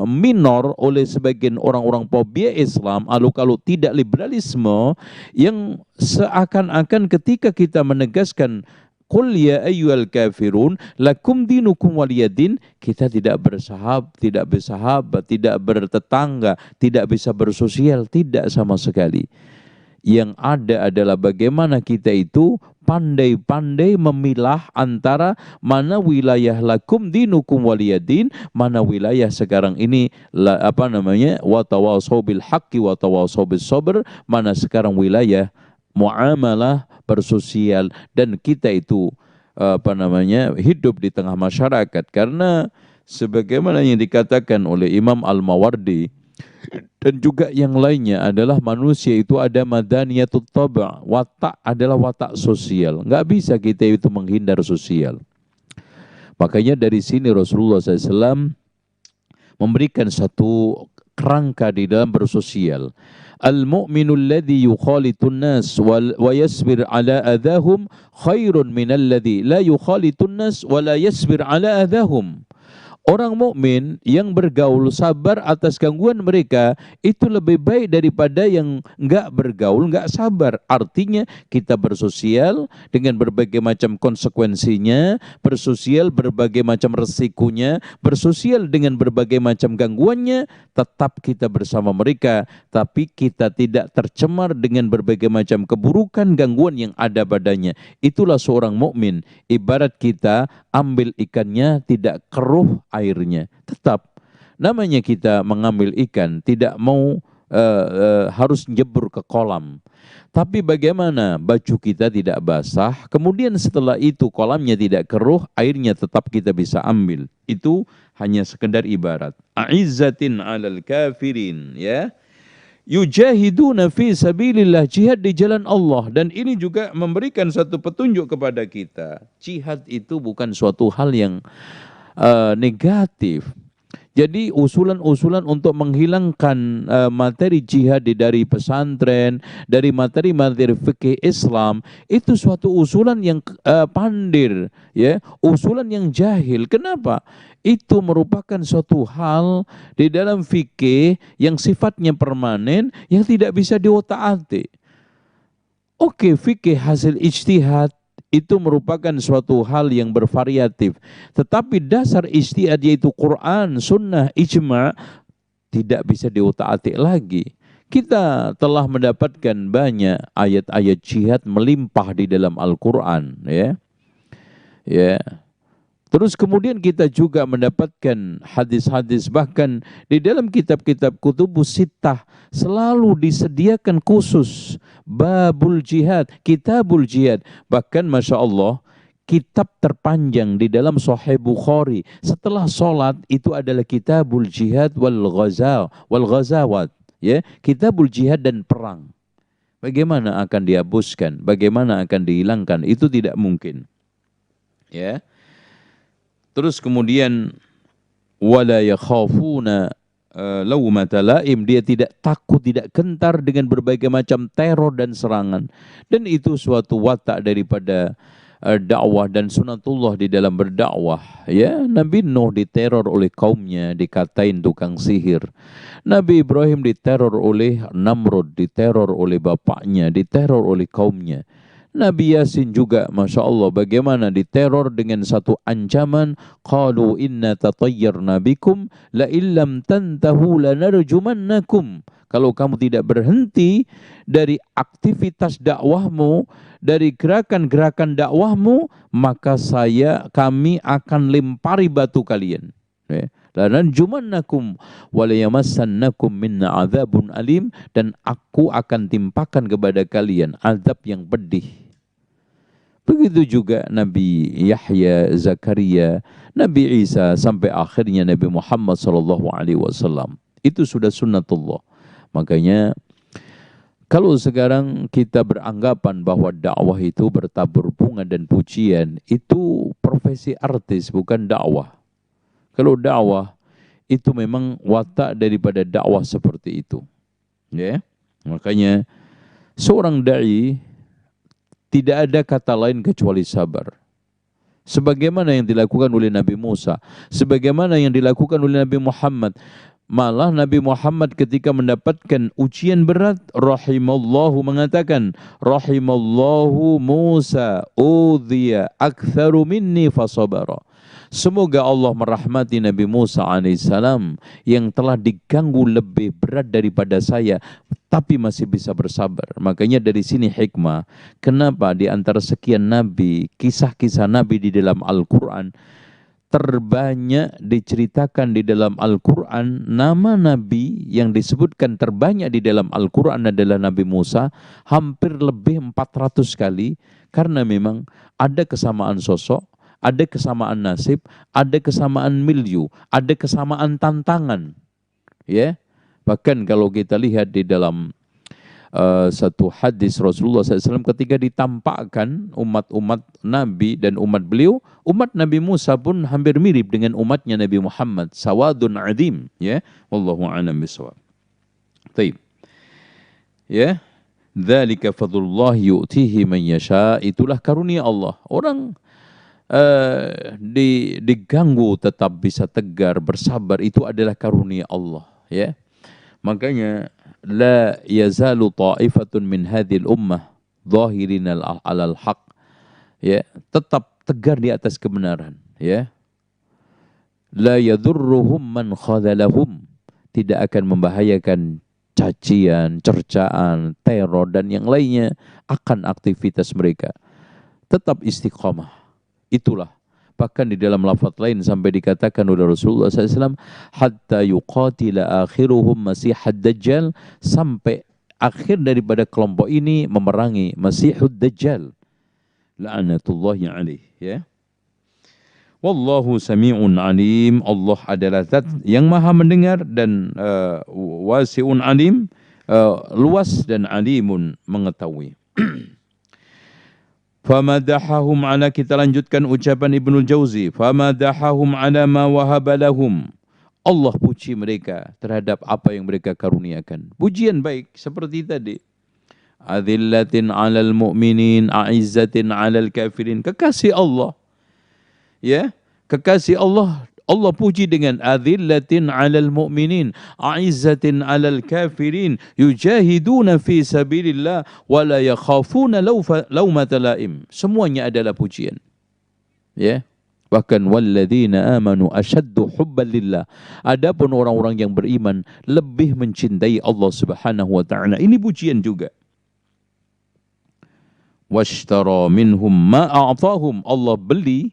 minor oleh sebagian orang-orang fobia Islam, kalau tidak liberalisme, yang seakan-akan ketika kita menegaskan Qul ya ayyuhal kafirun lakum dinukum waliyadin, kita tidak bersahabat, tidak bertetangga, tidak bisa bersosial, tidak sama sekali. Yang ada adalah bagaimana kita itu pandai-pandai memilah antara mana wilayah lakum dinukum waliyadin, mana wilayah sekarang ini watawasau bil haqqi watawasau bis sabr, mana sekarang wilayah muamalah bersosial, dan kita itu hidup di tengah masyarakat. Karena sebagaimana yang dikatakan oleh Imam Al-Mawardi dan juga yang lainnya adalah manusia itu ada madaniyatut taba', watak adalah watak sosial. Nggak bisa kita itu menghindar sosial. Makanya dari sini Rasulullah SAW memberikan satu kerangka di dalam bersosial. Al-mu'minu alladhi yukhalitun nas wa yasbir ala adahum khairun min alladhi la yukhalitun nas wa la yasbir ala adahum. Orang mukmin yang bergaul sabar atas gangguan mereka itu lebih baik daripada yang enggak bergaul, enggak sabar. Artinya kita bersosial dengan berbagai macam konsekuensinya, bersosial berbagai macam resikonya, bersosial dengan berbagai macam gangguannya, tetap kita bersama mereka, tapi kita tidak tercemar dengan berbagai macam keburukan gangguan yang ada padanya. Itulah seorang mukmin. Ibarat kita ambil ikannya tidak keruh airnya. Tetap namanya kita mengambil ikan, tidak mau harus jebur ke kolam. Tapi bagaimana baju kita tidak basah, kemudian setelah itu kolamnya tidak keruh, airnya tetap kita bisa ambil. Itu hanya sekedar ibarat. A'izzatin 'alal kafirin, ya. Yujahiduna fi sabilillah, jihad di jalan Allah. Dan ini juga memberikan satu petunjuk kepada kita. Jihad itu bukan suatu hal yang negatif. Jadi usulan-usulan untuk menghilangkan materi jihad dari pesantren, dari materi-materi fikih Islam, itu suatu usulan yang pandir, ya, usulan yang jahil. Kenapa? Itu merupakan suatu hal di dalam fikih yang sifatnya permanen, yang tidak bisa diotak-atik. Oke, fikih hasil ijtihad itu merupakan suatu hal yang bervariatif. Tetapi dasar ijtihad yaitu Quran, sunnah, ijma' tidak bisa diotak-atik lagi. Kita telah mendapatkan banyak ayat-ayat jihad melimpah di dalam Al-Quran, ya. Ya. Terus kemudian kita juga mendapatkan hadis-hadis, bahkan di dalam kitab-kitab kutubus sittah selalu disediakan khusus babul jihad, kitabul jihad. Bahkan Masya Allah, kitab terpanjang di dalam Sahih Bukhari setelah sholat itu adalah kitabul jihad wal ghazawat, ya, kitabul jihad dan perang. Bagaimana akan dihapuskan, bagaimana akan dihilangkan, itu tidak mungkin, ya. Terus kemudian wala yakhafuna laumata laim, dia tidak takut, tidak gentar dengan berbagai macam teror dan serangan. Dan itu suatu watak daripada dakwah dan sunatullah di dalam berdakwah, ya. Nabi Nuh diteror oleh kaumnya, dikatain tukang sihir. Nabi Ibrahim diteror oleh Namrud, diteror oleh bapaknya, diteror oleh kaumnya. Nabi Yasin juga, Masya Allah, bagaimana diteror dengan satu ancaman. Qalu inna tatayyarna bikum la illam tantahu lanarjumannakum. Kalau kamu tidak berhenti dari aktivitas dakwahmu, dari gerakan-gerakan dakwahmu, maka kami akan lempari batu kalian. Lanarjumannakum wa layamassannakum minna adzabun alim, dan aku akan timpakan kepada kalian azab yang pedih. Begitu juga Nabi Yahya, Zakaria, Nabi Isa, sampai akhirnya Nabi Muhammad SAW. Itu sudah sunnatullah. Makanya kalau sekarang kita beranggapan bahwa dakwah itu bertabur bunga dan pujian, itu profesi artis, bukan dakwah. Kalau dakwah itu memang watak daripada dakwah seperti itu, ya. Makanya seorang dai tidak ada kata lain kecuali sabar. sebagaimana yang dilakukan oleh Nabi Musa, sebagaimana yang dilakukan oleh Nabi Muhammad. Malah Nabi Muhammad ketika mendapatkan ujian berat, rahimallahu mengatakan, rahimallahu Musa udhiya aktsaru minni fasabara. Semoga Allah merahmati Nabi Musa alaihissalam yang telah diganggu lebih berat daripada saya, tapi masih bisa bersabar. Makanya dari sini hikmah, kenapa di antara sekian nabi, kisah-kisah nabi di dalam Al-Quran, terbanyak diceritakan di dalam Al-Quran, nama Nabi yang disebutkan terbanyak di dalam Al-Quran adalah Nabi Musa, hampir lebih 400 kali, karena memang ada kesamaan sosok, ada kesamaan nasib, ada kesamaan milieu, ada kesamaan tantangan. Ya, bahkan kalau kita lihat di dalam satu hadis Rasulullah SAW ketika ditampakkan umat-umat Nabi dan umat beliau, umat Nabi Musa pun hampir mirip dengan umatnya Nabi Muhammad, sawadun adim, ya, wallahu a'lam bishawab. Baik. Ya, dzalika fadlullah yu'tihi man yasha, itulah karunia Allah. Orang diganggu tetap bisa tegar, bersabar, itu adalah karunia Allah, ya. Makanya la yazalu ta'ifatun min hadhil ummah zahirin alal haq, ya, tetap tegar di atas kebenaran, ya. La yadurruhum man khadalahum, tidak akan membahayakan cacian, cercaan, teror dan yang lainnya akan aktivitas mereka. Tetap istiqamah. Itulah bahkan di dalam lafaz lain sampai dikatakan oleh Rasulullah SAW, hatta yuqatila akhiruhum masihad dajjal, sampai akhir daripada kelompok ini memerangi Masihud Dajjal, la'natullahi alaih, ya. Wallahu sami'un alim, Allah adalah zat yang maha mendengar dan wasi'un alim, luas dan alimun mengetahui. Famadahahum ala, kita lanjutkan ucapan Ibnul Jauzi, famadahahum ala ma wahabalahum, Allah puji mereka terhadap apa yang mereka karuniakan. Pujian baik seperti tadi. Adzillatin 'alal mu'minin, a'izzatin 'alal kafirin. Kekasih Allah. Ya, kekasih Allah. Allah puji dengan adzillatin 'alal mu'minin, a'izzatin 'alal kafirin, yujahiduna fi sabilillah wa la yakhafuna laumata laim. Semuanya adalah pujian. Ya. Bahkan walladzina amanu asyaddu hubban lillah. Adapun orang-orang yang beriman lebih mencintai Allah Subhanahu wa taala. Ini pujian juga. Washtara minhum ma a'tahum, Allah beli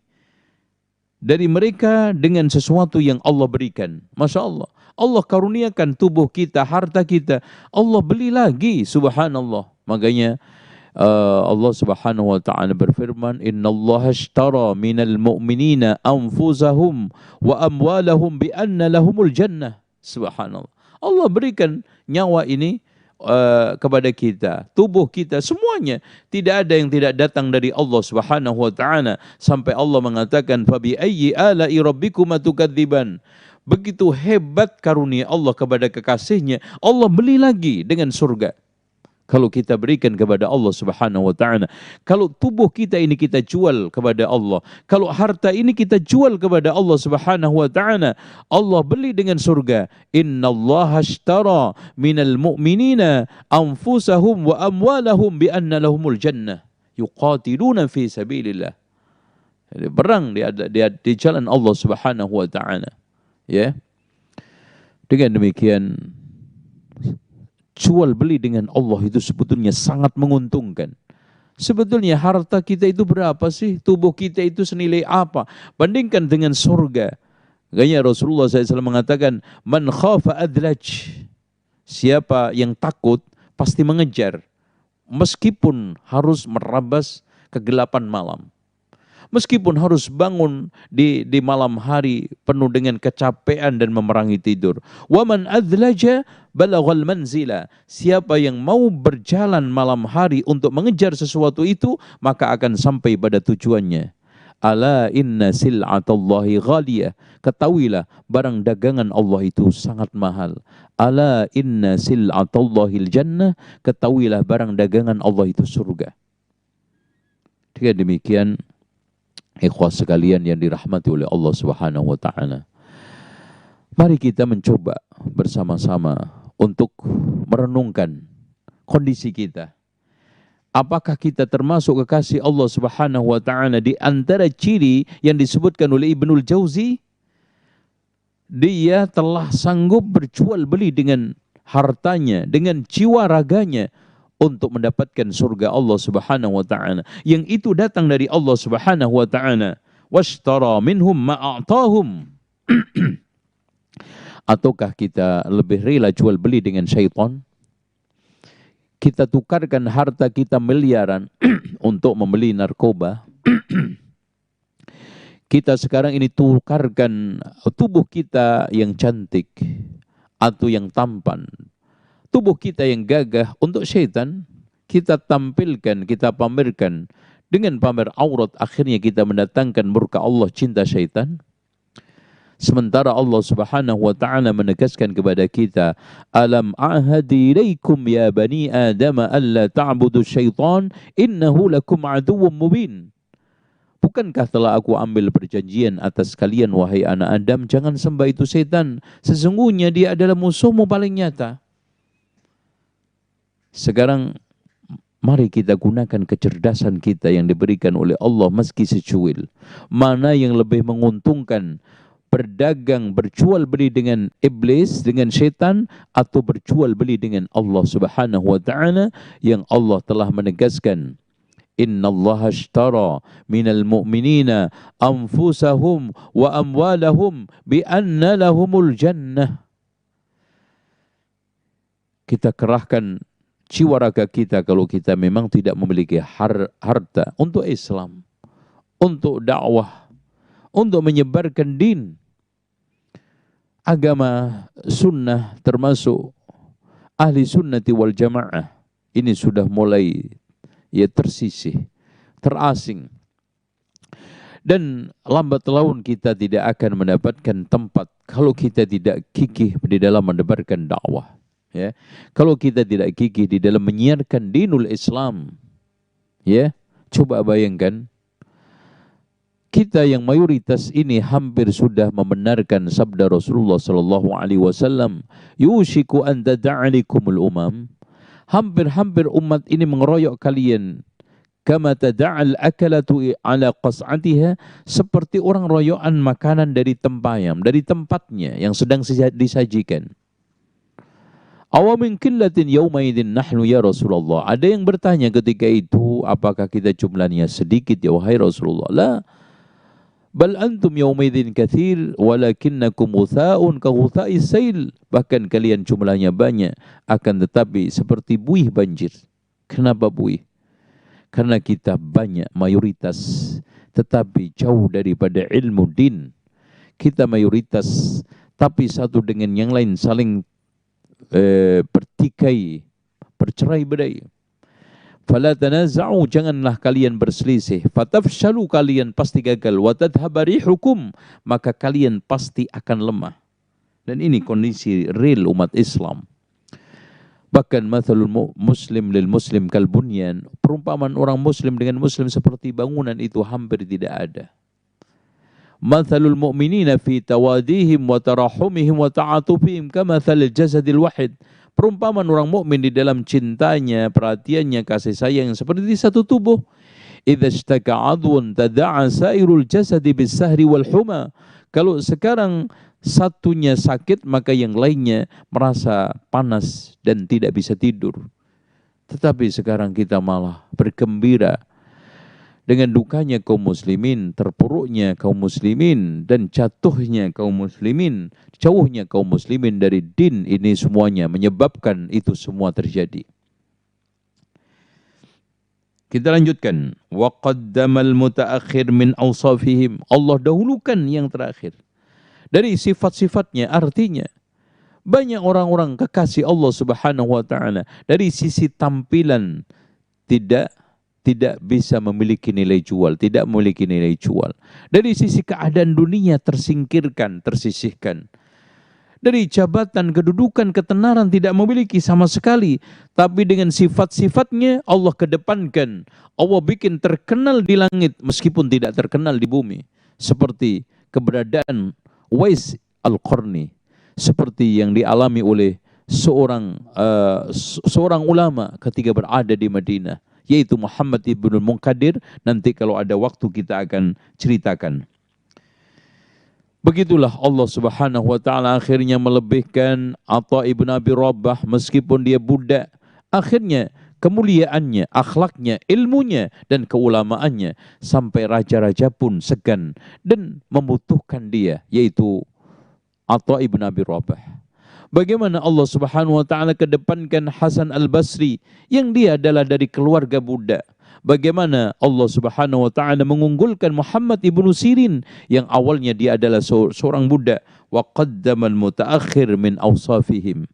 dari mereka dengan sesuatu yang Allah berikan. Masya Allah. Allah karuniakan tubuh kita, harta kita. Allah beli lagi, subhanallah. Makanya Allah Subhanahu wa taala berfirman, innallaha ashtara minal mu'minina anfusahum wa amwalahum bi anna lahumul jannah. Subhanallah. Allah berikan nyawa ini kepada kita, tubuh kita, semuanya. Tidak ada yang tidak datang dari Allah Subhanahu wa taala, sampai Allah mengatakan fa bi ayyi ala'i rabbikuma tukadziban. Begitu hebat karunia Allah kepada kekasihnya, Allah beli lagi dengan surga. Kalau kita berikan kepada Allah Subhanahu wa taala, kalau tubuh kita ini kita jual kepada Allah, kalau harta ini kita jual kepada Allah Subhanahu wa taala, Allah beli dengan surga. Innallaha ashtara minal mu'minina anfusahum wa amwalahum bi anna lahumul jannah yuqatiluna fi sabilillah. Jadi perang di jalan Allah Subhanahu wa taala. Ya. Dengan demikian, jual beli dengan Allah itu sebetulnya sangat menguntungkan. Sebetulnya harta kita itu berapa sih? Tubuh kita itu senilai apa? Bandingkan dengan surga. Makanya Rasulullah SAW mengatakan, man khafa adlaj. Siapa yang takut pasti mengejar, meskipun harus merabas kegelapan malam. Meskipun harus bangun di malam hari penuh dengan kecapean dan memerangi tidur. Waman adzlaja balaghal manzila. Siapa yang mau berjalan malam hari untuk mengejar sesuatu itu, maka akan sampai pada tujuannya. Ala inna sil'atallahi ghaliyah. Ketahuilah barang dagangan Allah itu sangat mahal. Ala inna sil'atallahil jannah. Ketahuilah barang dagangan Allah itu surga. Dengan demikian, Ikhwah sekalian yang dirahmati oleh Allah Subhanahu wa taala. Mari kita mencoba bersama-sama untuk merenungkan kondisi kita. Apakah kita termasuk kekasih Allah Subhanahu wa taala? Di antara ciri yang disebutkan oleh Ibnul Jauzi, dia telah sanggup berjual beli dengan hartanya, dengan jiwa raganya untuk mendapatkan surga Allah Subhanahu wa taala. Yang itu datang dari Allah Subhanahu wa taala. Washtara minhum ma a'tahum. Ataukah kita lebih rela jual beli dengan syaitan? Kita tukarkan harta kita miliaran untuk membeli narkoba. Kita sekarang ini tukarkan tubuh kita yang cantik atau yang tampan, tubuh kita yang gagah untuk syaitan. Kita tampilkan, kita pamerkan. Dengan pamer aurat akhirnya kita mendatangkan murka Allah, cinta syaitan. Sementara Allah Subhanahu wa taala menegaskan kepada kita, alam ahadi ilaikum ya bani adam alla ta'budu syaitan innahu lakum aduwwum mubin. Bukankah telah aku ambil perjanjian atas kalian wahai anak Adam, jangan sembah itu setan, sesungguhnya dia adalah musuhmu paling nyata. Sekarang mari kita gunakan kecerdasan kita yang diberikan oleh Allah meski secuil. Mana yang lebih menguntungkan? Berdagang, berjual beli dengan iblis, dengan syaitan, atau berjual beli dengan Allah Subhanahu wa taala yang Allah telah menegaskan, innallaha ashtara minal mu'minina anfusahum wa amwalahum bi anna lahumul jannah. Kita kerahkan jiwa raga kita kalau kita memang tidak memiliki harta untuk Islam, untuk dakwah, untuk menyebarkan din, agama sunnah, termasuk ahli sunnati wal jamaah. Ini sudah mulai tersisih, terasing. Dan lambat laun kita tidak akan mendapatkan tempat kalau kita tidak gigih di dalam mendebarkan dakwah. Ya, kalau kita tidak gigih di dalam menyiarkan dinul Islam, ya, coba bayangkan kita yang mayoritas ini hampir sudah membenarkan sabda Rasulullah sallallahu alaihi wasallam, yushiku an tada'alikumul umam. Hampir-hampir umat ini mengeroyok kalian, kama tada'al akalatu ala qas'atiha, seperti orang royokan makanan dari tempayam, dari tempatnya yang sedang disajikan. Awamin qillatin yaumaidin nahnu ya Rasulullah. Ada yang bertanya ketika itu, apakah kita jumlahnya sedikit ya wahai Rasulullah? La, bal antum yaumaidin katsir walakinnakum ghutha'un ka ghutha'is sail. Bahkan kalian jumlahnya banyak, akan tetapi seperti buih banjir. Kenapa buih? Karena kita banyak, mayoritas, tetapi jauh daripada ilmu din. Kita mayoritas, tapi satu dengan yang lain saling bertikai, bercerai-berai. Fala tanaza'u, janganlah kalian berselisih. Fatafshalu, kalian pasti gagal. Wa tadhhaba rihukum, maka kalian pasti akan lemah. Dan ini kondisi real umat Islam. Bahkan mathalul muslim lil muslim kal bunyan, perumpamaan orang muslim dengan muslim seperti bangunan itu hampir tidak ada. Mathalul mu'minina fi tawadihim wa tarahumihim wa ta'atufihim kamathalil jasadil wahid. Perumpamaan orang mukmin di dalam cintanya, perhatiannya, kasih sayang seperti satu tubuh. Idza ishtaka 'adwun tada'a sairul jasadi bis-sahri wal huma. Kalau sekarang satunya sakit, maka yang lainnya merasa panas dan tidak bisa tidur. Tetapi sekarang kita malah bergembira dengan dukanya kaum muslimin, terpuruknya kaum muslimin, dan jatuhnya kaum muslimin, jauhnya kaum muslimin dari din. Ini semuanya menyebabkan itu semua terjadi. Kita lanjutkan. Wa qaddamal mutaakhir min awsafihim. Allah dahulukan yang terakhir dari sifat-sifatnya. Artinya banyak orang-orang kekasih Allah Subhanahu wa taala dari sisi tampilan tidak bisa memiliki nilai jual, tidak memiliki nilai jual. Dari sisi keadaan dunia tersingkirkan, tersisihkan. dari jabatan, kedudukan, ketenaran tidak memiliki sama sekali. Tapi dengan sifat-sifatnya Allah kedepankan. Allah bikin terkenal di langit meskipun tidak terkenal di bumi. Seperti keberadaan Uwais Al-Qarni. Seperti yang dialami oleh seorang ulama ketika berada di Madinah, yaitu Muhammad ibn Munkadir. Nanti kalau ada waktu kita akan ceritakan. Begitulah Allah Subhanahu wa taala akhirnya melebihkan Atha ibn Abi Rabah meskipun dia budak. Akhirnya kemuliaannya, akhlaknya, ilmunya dan keulamaannya sampai raja-raja pun segan dan membutuhkan dia, yaitu Atha ibn Abi Rabah. Bagaimana Allah Subhanahu wa taala kedepankan Hasan Al-Basri yang dia adalah dari keluarga budak. Bagaimana Allah Subhanahu wa taala mengunggulkan Muhammad ibnu Sirin yang awalnya dia adalah seorang budak. Wa qaddamal mutaakhir min awsafihim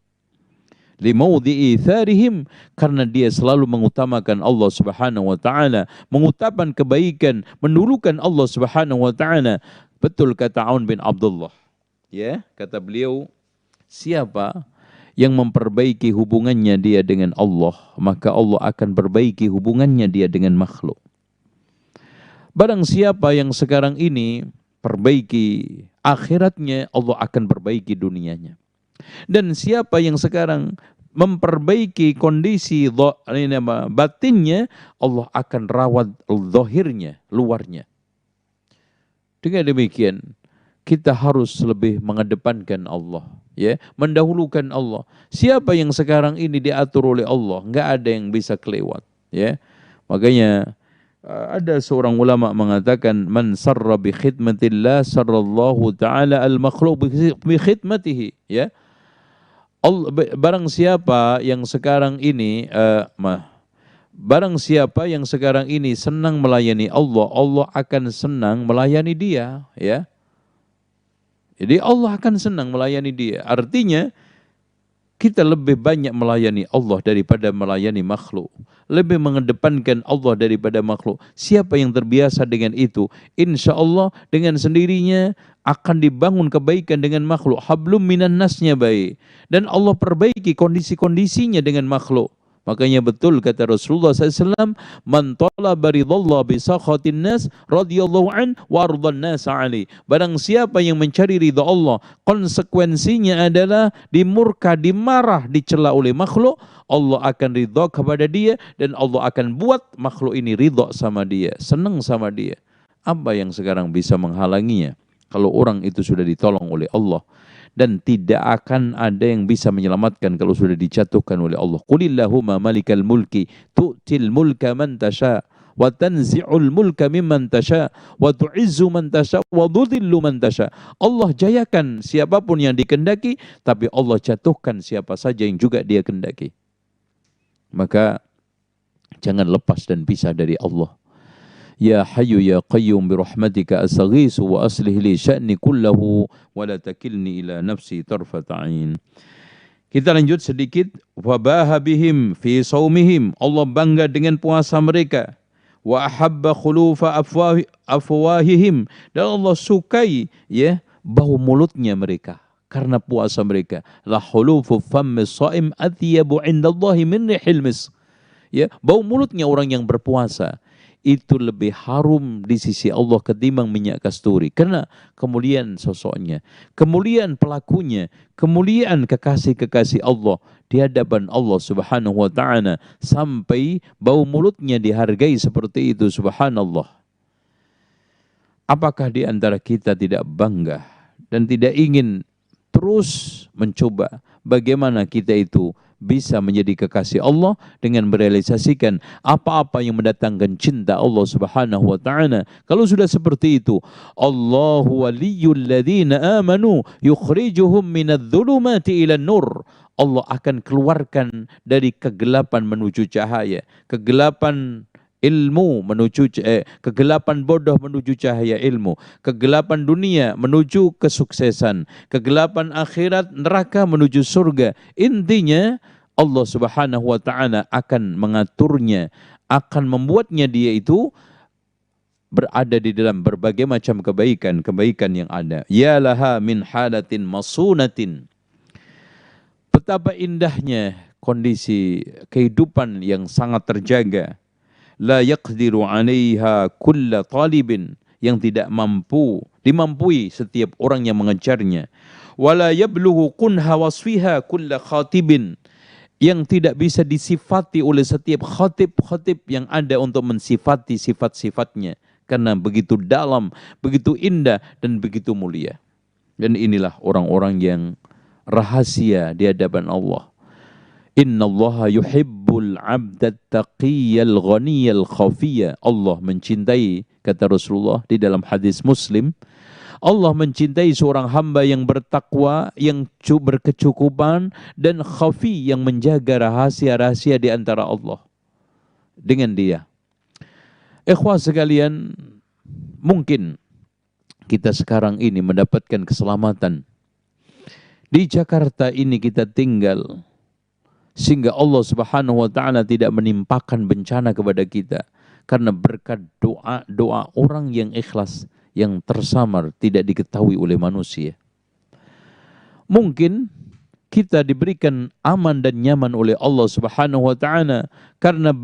limaudhi'i tharihim, karena dia selalu mengutamakan Allah Subhanahu wa taala, mengutamakan kebaikan, mendulukan Allah Subhanahu wa taala. Betul kata Aun bin Abdullah. Ya, kata beliau, siapa yang memperbaiki hubungannya dia dengan Allah, maka Allah akan perbaiki hubungannya dia dengan makhluk. Barang siapa yang sekarang ini perbaiki akhiratnya, Allah akan perbaiki dunianya. Dan siapa yang sekarang memperbaiki kondisi batinnya, Allah akan rawat zahirnya, luarnya. Dengan demikian, kita harus lebih mengedepankan Allah, ya, mendahulukan Allah. Siapa yang sekarang ini diatur oleh Allah, nggak ada yang bisa kelewat, ya. Makanya ada seorang ulama mengatakan, man sarra bi khidmatillah sarrallahu taala al makhluq bi khidmatihi, ya. Barang siapa yang sekarang ini barang siapa yang sekarang ini senang melayani Allah, Allah akan senang melayani dia, ya. Jadi Allah akan senang melayani dia. Artinya kita lebih banyak melayani Allah daripada melayani makhluk. Lebih mengedepankan Allah daripada makhluk. Siapa yang terbiasa dengan itu, insya Allah dengan sendirinya akan dibangun kebaikan dengan makhluk. Hablum minan nasnya baik. Dan Allah perbaiki kondisi-kondisinya dengan makhluk. Makanya betul kata Rasulullah SAW, man talaba ridallah bisakhatin nas radhiyallahu an wa ardhan nas ali. Barang siapa yang mencari ridha Allah, konsekuensinya adalah dimurka, dimarah, dicela oleh makhluk, Allah akan ridha kepada dia dan Allah akan buat makhluk ini ridha sama dia, senang sama dia. Apa yang sekarang bisa menghalanginya? Kalau orang itu sudah ditolong oleh Allah, dan tidak akan ada yang bisa menyelamatkan kalau sudah dijatuhkan oleh Allah. Qulillahumma malikal mulki tu'til mulka man tasha wa tanzi'ul mulka mimman tasha wa tu'izzu man tasha wa tudhillu man tasha. Allah jayakan siapapun yang dikehendaki, tapi Allah jatuhkan siapa saja yang juga dia kehendaki. Maka jangan lepas dan pisah dari Allah. Ya Hayyu ya Qayyum bi rahmatika astaghiitsu wa aslih li sya'ni kullahu wa la takilni ila nafsi tarfat 'ain. Kita lanjut sedikit. Wa baha bihim fi shaumihim, Allah bangga dengan puasa mereka. Wa ahabba khulufa afwahihim, dan Allah sukai, ya, bau mulutnya mereka karena puasa mereka. La khulufu fammis shaim atyabu 'indallahi min rihil misk. Ya, bau mulutnya orang yang berpuasa itu lebih harum di sisi Allah ketimbang minyak kasturi. Karena kemuliaan sosoknya, kemuliaan pelakunya, kemuliaan kekasih-kekasih Allah di hadapan Allah Subhanahu wa ta'ala, sampai bau mulutnya dihargai seperti itu. Subhanallah. Apakah di antara kita tidak bangga dan tidak ingin terus mencoba bagaimana kita itu bisa menjadi kekasih Allah dengan merealisasikan apa-apa yang mendatangkan cinta Allah Subhanahu wa ta'ala? Kalau sudah seperti itu, Allahu waliyyul ladzina amanu yukhrijuhum minadh-dhulumati ilan nur. Allah akan keluarkan dari kegelapan menuju cahaya, kegelapan ilmu menuju kegelapan bodoh menuju cahaya ilmu, kegelapan dunia menuju kesuksesan, kegelapan akhirat neraka menuju surga. Intinya Allah Subhanahu wa ta'ala akan mengaturnya, akan membuatnya dia itu berada di dalam berbagai macam kebaikan yang ada. Ya laha min halatin masunatin, Betapa indahnya kondisi kehidupan yang sangat terjaga. La yaqdiru 'alaiha kulla talibin, yang tidak dimampui setiap orang yang mengejarnya. Wala yablughu kunha wasfiha kulla khatibin, yang tidak bisa disifati oleh setiap khatib-khatib yang ada untuk mensifati sifat-sifatnya, karena begitu dalam, begitu indah, dan begitu mulia. Dan inilah orang-orang yang rahasia di hadapan Allah. Innallaha yuhibbul 'abdat taqiyyal ghaniyal khafiyya. Allah mencintai, kata Rasulullah di dalam hadis Muslim, Allah mencintai seorang hamba yang bertakwa, yang berkecukupan, dan khafi, yang menjaga rahasia-rahasia di antara Allah dengan dia. Ikhwah sekalian, mungkin kita sekarang ini mendapatkan keselamatan. Di Jakarta ini kita tinggal, sehingga Allah Subhanahu wa ta'ala tidak menimpakan bencana kepada kita, karena berkat doa orang yang ikhlas, yang tersamar, tidak diketahui oleh manusia. Mungkin kita diberikan aman dan nyaman oleh Allah Subhanahu wa ta'ala karena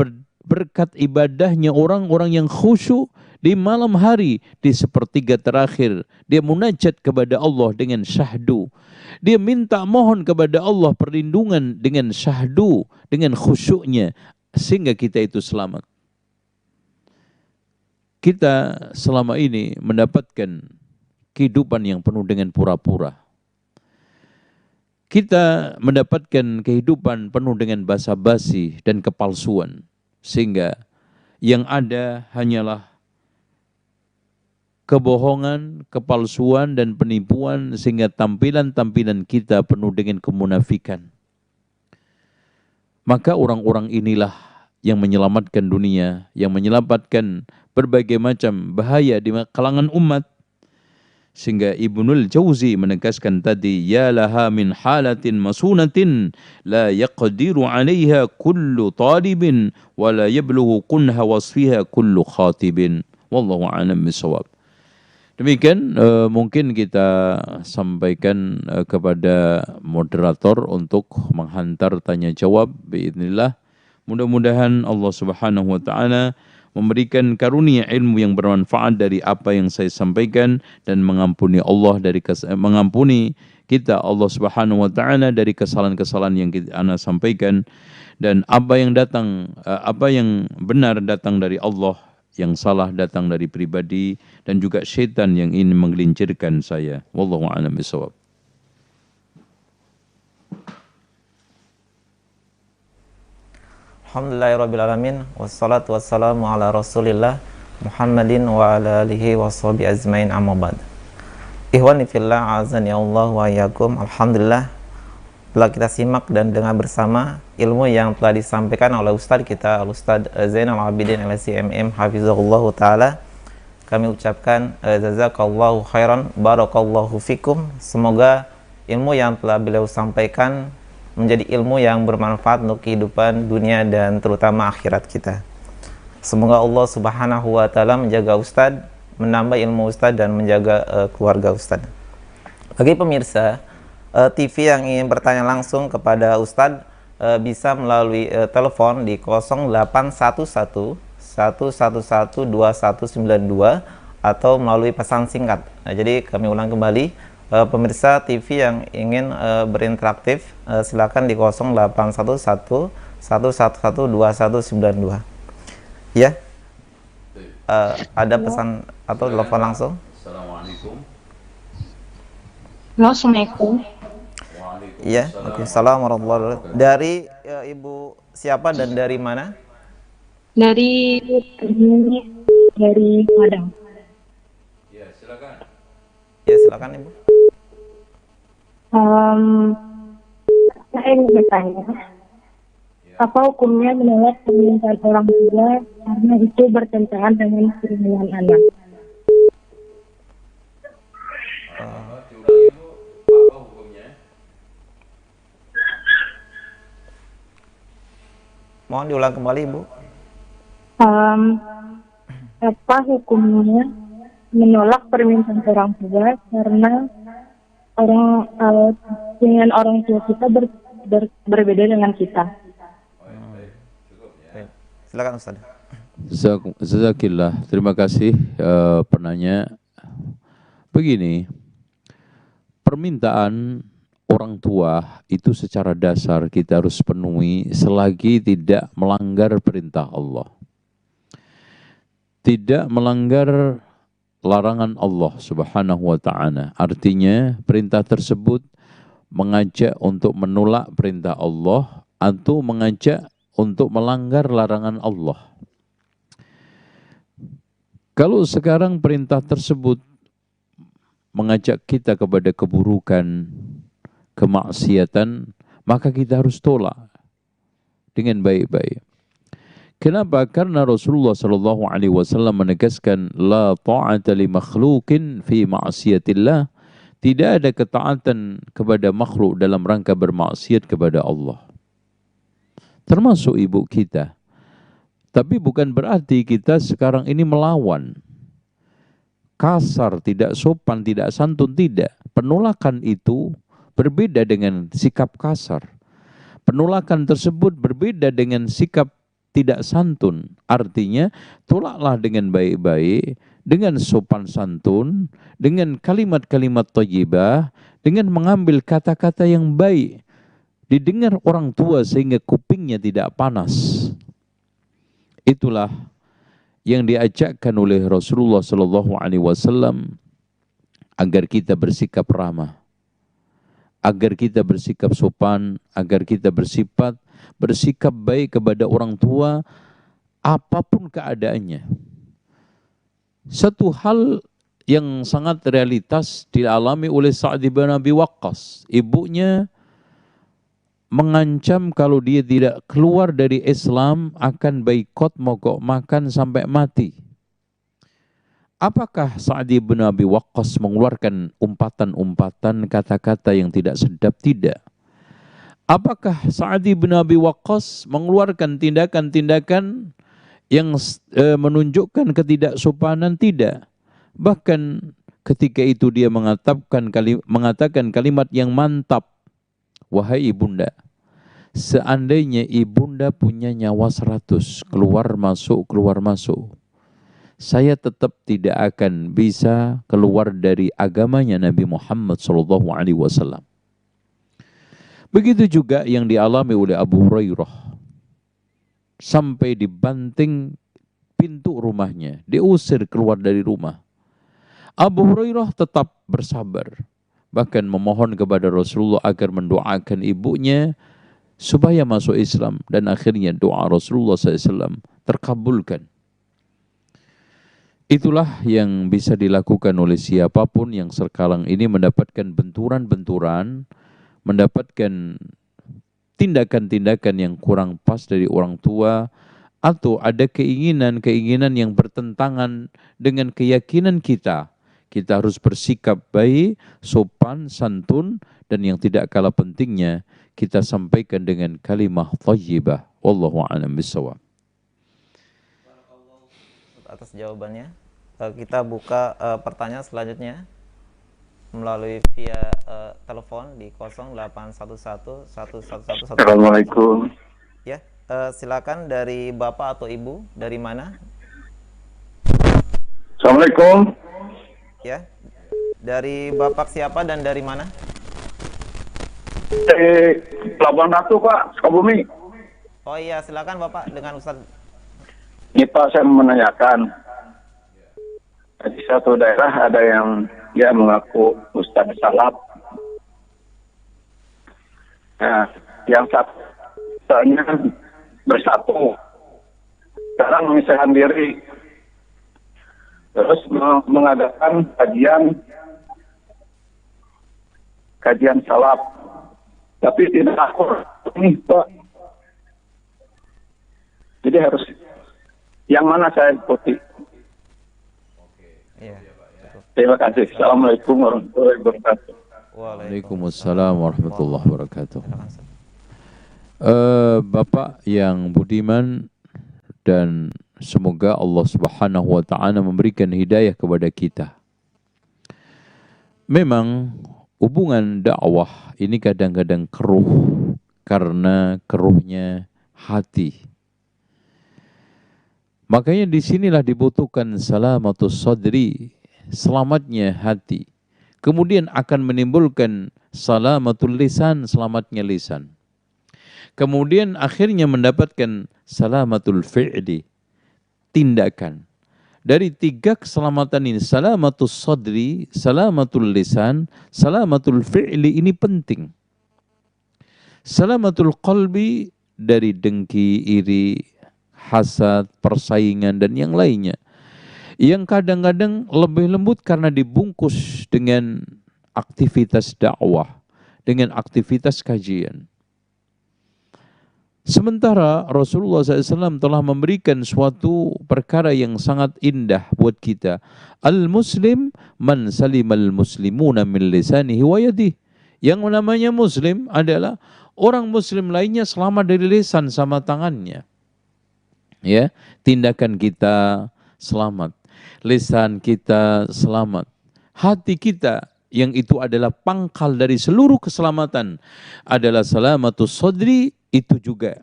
berkat ibadahnya orang-orang yang khusyuk di malam hari, di sepertiga terakhir dia munajat kepada Allah dengan syahdu. Dia minta mohon kepada Allah perlindungan dengan syahdu, dengan khusyuknya, sehingga kita itu selamat. Kita selama ini mendapatkan kehidupan yang penuh dengan pura-pura. Kita mendapatkan kehidupan penuh dengan basa-basi dan kepalsuan, sehingga yang ada hanyalah kebohongan, kepalsuan, dan penipuan, sehingga tampilan-tampilan kita penuh dengan kemunafikan. Maka orang-orang inilah yang menyelamatkan dunia, yang menyelamatkan berbagai macam bahaya di kalangan umat. Sehingga Ibnul Jauzi menegaskan tadi, ya laha min halatin masunatin la yaqdiru 'alaiha kullu talibin wa la yablughu kunha wasfiha kullu khatibin. Wallahu a'lam bishawab. Demikian mungkin kita sampaikan kepada moderator untuk menghantar tanya jawab biidznillah. Mudah-mudahan Allah Subhanahu wa ta'ala memberikan karunia ilmu yang bermanfaat dari apa yang saya sampaikan, dan mengampuni kita Allah Subhanahu wa ta'ala dari kesalahan-kesalahan yang ana sampaikan, dan apa yang benar datang dari Allah, yang salah datang dari pribadi dan juga syaitan yang ingin menggelincirkan saya. Wallahu a'lam bishawab. Alhamdulillahirrabbilalamin. Wassalatu wassalamu ala rasulillah Muhammadin wa ala alihi wa sahbihi azmain, amma ba'd. Ikhwani fillah, azani Allah wa iyyakum. Alhamdulillah, telah kita simak dan dengar bersama ilmu yang telah disampaikan oleh Ustadz kita, Ustadz Zainal Abidin LSI-MM Hafizahullah Ta'ala. Kami ucapkan jazakallahu khairan, barakallahu fikum. Semoga ilmu yang telah beliau sampaikan menjadi ilmu yang bermanfaat untuk kehidupan dunia dan terutama akhirat kita. Semoga Allah Subhanahu wa ta'ala menjaga Ustadz, menambah ilmu Ustadz, dan menjaga keluarga Ustadz. Bagi pemirsa TV yang ingin bertanya langsung kepada Ustadz, bisa melalui telepon di 0811 111 2192 atau melalui pesan singkat. Nah, jadi kami ulang kembali, pemirsa TV yang ingin berinteraktif, silakan di 0811 111 2192. Ya, ada pesan atau telepon langsung. Assalamualaikum. Assalamualaikum. Iya, Waalaikumsalam warahmatullahi wabarakatuh. Dari Ibu siapa dan dari mana? Dari Padang. Ya, silakan. Ya, silakan Ibu. Saya ingin bertanya, apa hukumnya menolak permintaan orang tua karena itu bertentangan dengan keinginan anak? Apa hukumnya? Mohon diulang kembali Ibu. Apa hukumnya menolak permintaan orang tua karena keinginan orang tua kita berbeda dengan kita. Baik. Silakan Ustaz. Jazakillah. Terima kasih penanya. Begini, permintaan orang tua itu secara dasar kita harus penuhi selagi tidak melanggar perintah Allah. Tidak melanggar larangan Allah Subhanahu wa ta'ala. Artinya perintah tersebut mengajak untuk menolak perintah Allah atau mengajak untuk melanggar larangan Allah. Kalau sekarang perintah tersebut mengajak kita kepada keburukan, kemaksiatan, maka kita harus tolak dengan baik-baik. Kenapa? Karena Rasulullah SAW menegaskan la ta'ata li makhluqin fi ma'siyatillah. Tidak ada ketaatan kepada makhluk dalam rangka bermaksiat kepada Allah. Termasuk ibu kita. Tapi bukan berarti kita sekarang ini melawan. Kasar, tidak sopan, tidak santun, tidak. Penolakan itu berbeda dengan sikap kasar. Penolakan tersebut berbeda dengan sikap tidak santun. Artinya, tolaklah dengan baik-baik, dengan sopan santun, dengan kalimat-kalimat thayyibah, dengan mengambil kata-kata yang baik. Didengar orang tua sehingga kupingnya tidak panas. Itulah yang diajakkan oleh Rasulullah SAW agar kita bersikap ramah, agar kita bersikap sopan, agar kita bersikap baik kepada orang tua apapun keadaannya. Satu hal yang sangat realitas dialami oleh Sa'd bin Abi Waqqas. Ibunya mengancam kalau dia tidak keluar dari Islam akan boikot mogok makan sampai mati. Apakah Sa'd bin Abi Waqqas mengeluarkan umpatan-umpatan kata-kata yang tidak sedap? Tidak. Apakah Sa'd bin Abi Waqqas mengeluarkan tindakan-tindakan yang menunjukkan ketidaksopanan? Tidak. Bahkan ketika itu dia mengatakan kalimat yang mantap. Wahai ibunda, seandainya ibunda punya nyawa 100, keluar masuk, saya tetap tidak akan bisa keluar dari agamanya Nabi Muhammad SAW. Begitu juga yang dialami oleh Abu Hurairah. Sampai dibanting pintu rumahnya, diusir keluar dari rumah. Abu Hurairah tetap bersabar. Bahkan memohon kepada Rasulullah agar mendoakan ibunya supaya masuk Islam. Dan akhirnya doa Rasulullah SAW terkabulkan. Itulah yang bisa dilakukan oleh siapapun yang sekarang ini mendapatkan benturan-benturan, mendapatkan tindakan-tindakan yang kurang pas dari orang tua, atau ada keinginan-keinginan yang bertentangan dengan keyakinan kita. Kita harus bersikap baik, sopan, santun, dan yang tidak kalah pentingnya, kita sampaikan dengan kalimah thayyibah. Wallahu a'lam bishawab. Atas jawabannya. Kita buka pertanyaan selanjutnya melalui via telepon di 0811 111. Assalamualaikum. Ya, silakan dari Bapak atau Ibu, dari mana? Assalamualaikum. Ya, dari Bapak siapa dan dari mana? Pelabuhan Ratu, Pak, Sukabumi. Oh iya, silakan Bapak dengan Ustaz. Ini Pak, saya menanyakan. Di satu daerah ada yang dia mengaku Ustaz Salaf. Nah, yang satunya bersatu. Sekarang memisahkan diri. Terus mengadakan kajian salaf, tapi tidak akur ini Pak. Jadi harus yang mana saya ikuti? Iya. Terima kasih. Assalamualaikum warahmatullahi wabarakatuh. Waalaikumsalam warahmatullahi wabarakatuh. Bapak yang budiman, dan semoga Allah Subhanahu wa ta'ala memberikan hidayah kepada kita. Memang hubungan dakwah ini kadang-kadang keruh, karena keruhnya hati. Makanya disinilah dibutuhkan salamatus sadri, selamatnya hati. Kemudian akan menimbulkan salamatul lisan, selamatnya lisan. Kemudian akhirnya mendapatkan salamatul fi'li, tindakan. Dari 3 keselamatan ini, salamatus sadri, salamatul lisan, salamatul fi'li ini penting. Salamatul qalbi dari dengki, iri, hasad, persaingan, dan yang lainnya. Yang kadang-kadang lebih lembut karena dibungkus dengan aktivitas dakwah, dengan aktivitas kajian. Sementara Rasulullah SAW telah memberikan suatu perkara yang sangat indah buat kita. Al-Muslim man salimal muslimuna min lisanihi wa yadihi. Yang namanya Muslim adalah orang Muslim lainnya selamat dari lisan sama tangannya. Ya, tindakan kita selamat, lisan kita selamat, hati kita yang itu adalah pangkal dari seluruh keselamatan adalah salamatus sadri, itu juga.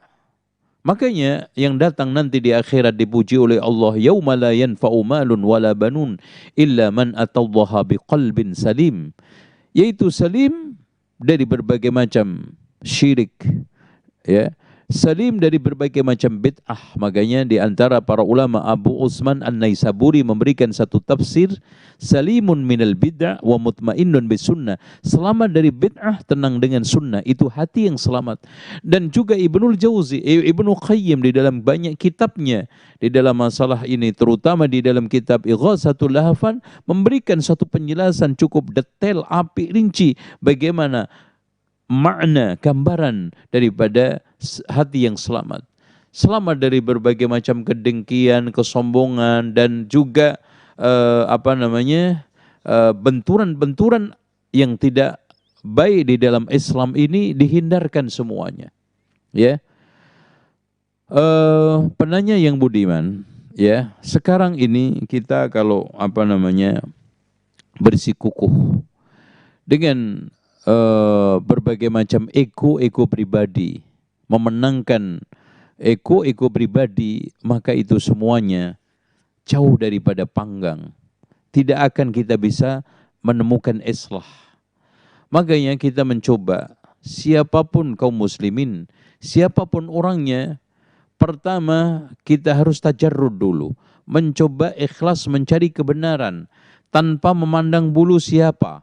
Makanya yang datang nanti di akhirat dipuji oleh Allah, yauma la yanfa'u malun wala banun illa man atallaha biqalbin salim, yaitu salim dari berbagai macam syirik, ya, salim dari berbagai macam bid'ah. Makanya di antara para ulama Abu Utsman An-Naisaburi memberikan satu tafsir, salimun minal bid'ah wa mutmainnun bis sunnah. Selamat dari bid'ah, tenang dengan sunnah, itu hati yang selamat. Dan juga Ibnul Jauzi, Ibnu Qayyim di dalam banyak kitabnya di dalam masalah ini, terutama di dalam kitab Ighatsatul Lahfan, memberikan satu penjelasan cukup detail, api, rinci bagaimana makna, gambaran daripada hati yang selamat. Selamat dari berbagai macam kedengkian, kesombongan, dan juga benturan-benturan yang tidak baik di dalam Islam ini dihindarkan semuanya. Ya, penanya yang budiman, ya, sekarang ini kita kalau bersikukuh dengan berbagai macam ego pribadi, memenangkan ego pribadi, maka itu semuanya jauh daripada panggang. Tidak akan kita bisa menemukan islah. Makanya kita mencoba, siapapun kaum muslimin, siapapun orangnya, pertama kita harus tajarrud dulu, mencoba ikhlas mencari kebenaran tanpa memandang bulu siapa.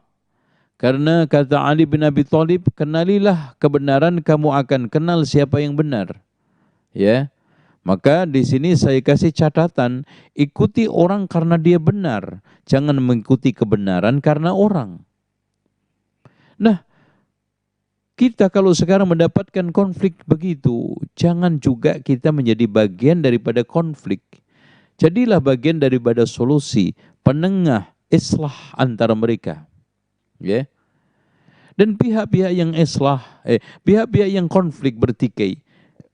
Karena kata Ali bin Abi Thalib, kenalilah kebenaran, kamu akan kenal siapa yang benar. Ya, maka di sini saya kasih catatan, ikuti orang karena dia benar, jangan mengikuti kebenaran karena orang. Nah, kita kalau sekarang mendapatkan konflik begitu, jangan juga kita menjadi bagian daripada konflik. Jadilah bagian daripada solusi, penengah, islah antara mereka. Ya. Dan pihak-pihak yang pihak-pihak yang konflik bertikai,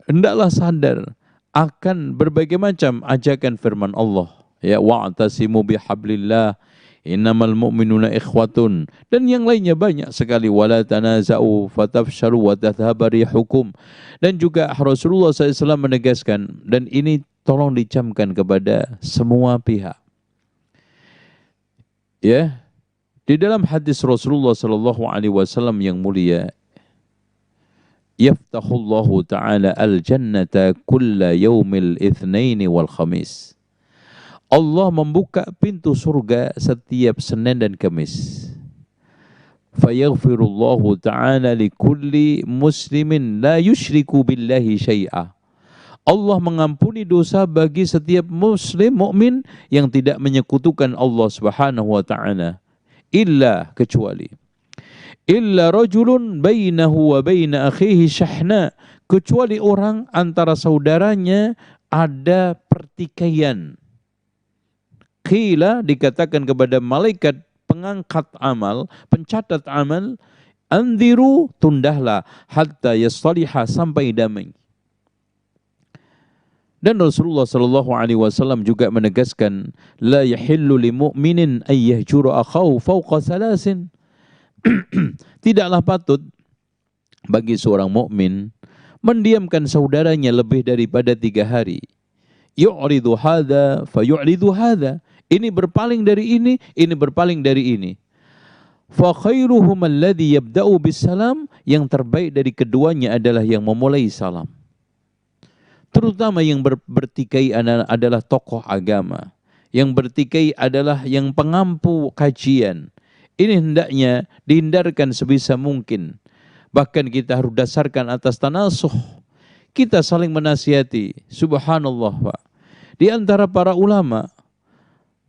hendaklah sadar akan berbagai macam ajakan firman Allah, ya, wa'tasimu bihablillah innamal mu'minuna ikhwatun, dan yang lainnya banyak sekali, wala tanaza'u fatafshalu wa tadhhaba rihukum. Dan juga Rasulullah SAW menegaskan, dan ini tolong dicamkan kepada semua pihak. Ya, di dalam hadis Rasulullah SAW yang mulia, yaftahullahu ta'ala al-jannata kulla yawmil itsnaini wal khamis. Allah membuka pintu surga setiap Senin dan Kamis. Fayaghfirullahu ta'ala likulli muslimin la yushriku billahi syai'a. Allah mengampuni dosa bagi setiap muslim mukmin yang tidak menyekutukan Allah Subhanahu wa ta'ala. Illa, kecuali, illa rajulun bainahu wa baina akhihi syahna, kecuali orang antara saudaranya ada pertikaian. Qila, dikatakan kepada malaikat pengangkat amal, pencatat amal, anziru, tundahlah, hatta yastalihah, sampai damai. Dan Rasulullah SAW juga menegaskan, la yahillu li mu'minin ay yahjura akhahu fawqa salasin. Tidaklah patut bagi seorang mukmin mendiamkan saudaranya lebih daripada 3 hari. Yu'ridu hadha fa yu'ridu hadha. Ini berpaling dari ini berpaling dari ini. Fa khairuhum alladhi yabda'u bisalam, yang terbaik dari keduanya adalah yang memulai salam. Terutama yang bertikai adalah tokoh agama. Yang bertikai adalah yang pengampu kajian. Ini hendaknya dihindarkan sebisa mungkin. Bahkan kita harus dasarkan atas tanasuh. Kita saling menasihati. Subhanallah, Pak. Di antara para ulama,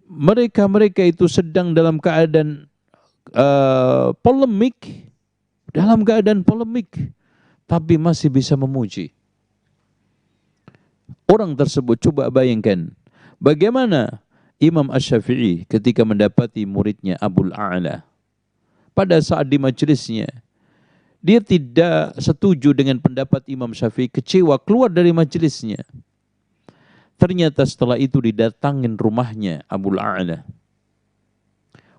mereka itu sedang dalam keadaan polemik, tapi masih bisa memuji. Orang tersebut, coba bayangkan bagaimana Imam Asy-Syafi'i ketika mendapati muridnya Abul A'la. Pada saat di majelisnya, dia tidak setuju dengan pendapat Imam Syafi'i, kecewa, keluar dari majelisnya. Ternyata setelah itu didatangin rumahnya Abul A'la.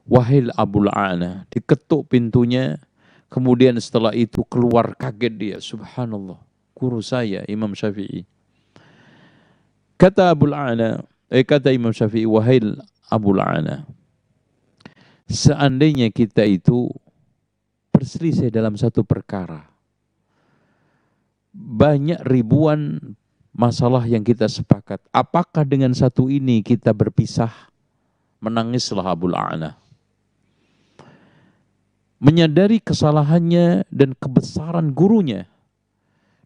Wahai Abul A'la, diketuk pintunya. Kemudian setelah itu keluar, kaget dia. Subhanallah, guru saya Imam Syafi'i. Kata Imam Syafi'i, wahai Abul A'la, seandainya kita itu berselisih dalam satu perkara, banyak ribuan masalah yang kita sepakat, apakah dengan satu ini kita berpisah? Menangislah Abul A'la. Menyadari kesalahannya dan kebesaran gurunya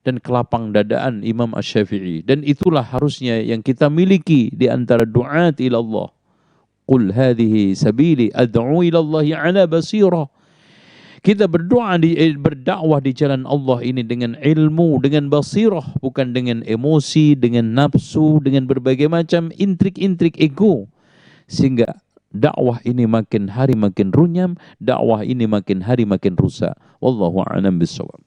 dan kelapang dadaan Imam Asy-Syafi'i. Dan itulah harusnya yang kita miliki di antara du'at ila Allah. Qul hadhihi sabili ad'u ila Allah ala basirah. Kita berdakwah di jalan Allah ini dengan ilmu, dengan basirah, bukan dengan emosi, dengan nafsu, dengan berbagai macam intrik-intrik ego. Sehingga dakwah ini makin hari makin runyam, dakwah ini makin hari makin rusak. Wallahu a'lam bishawab.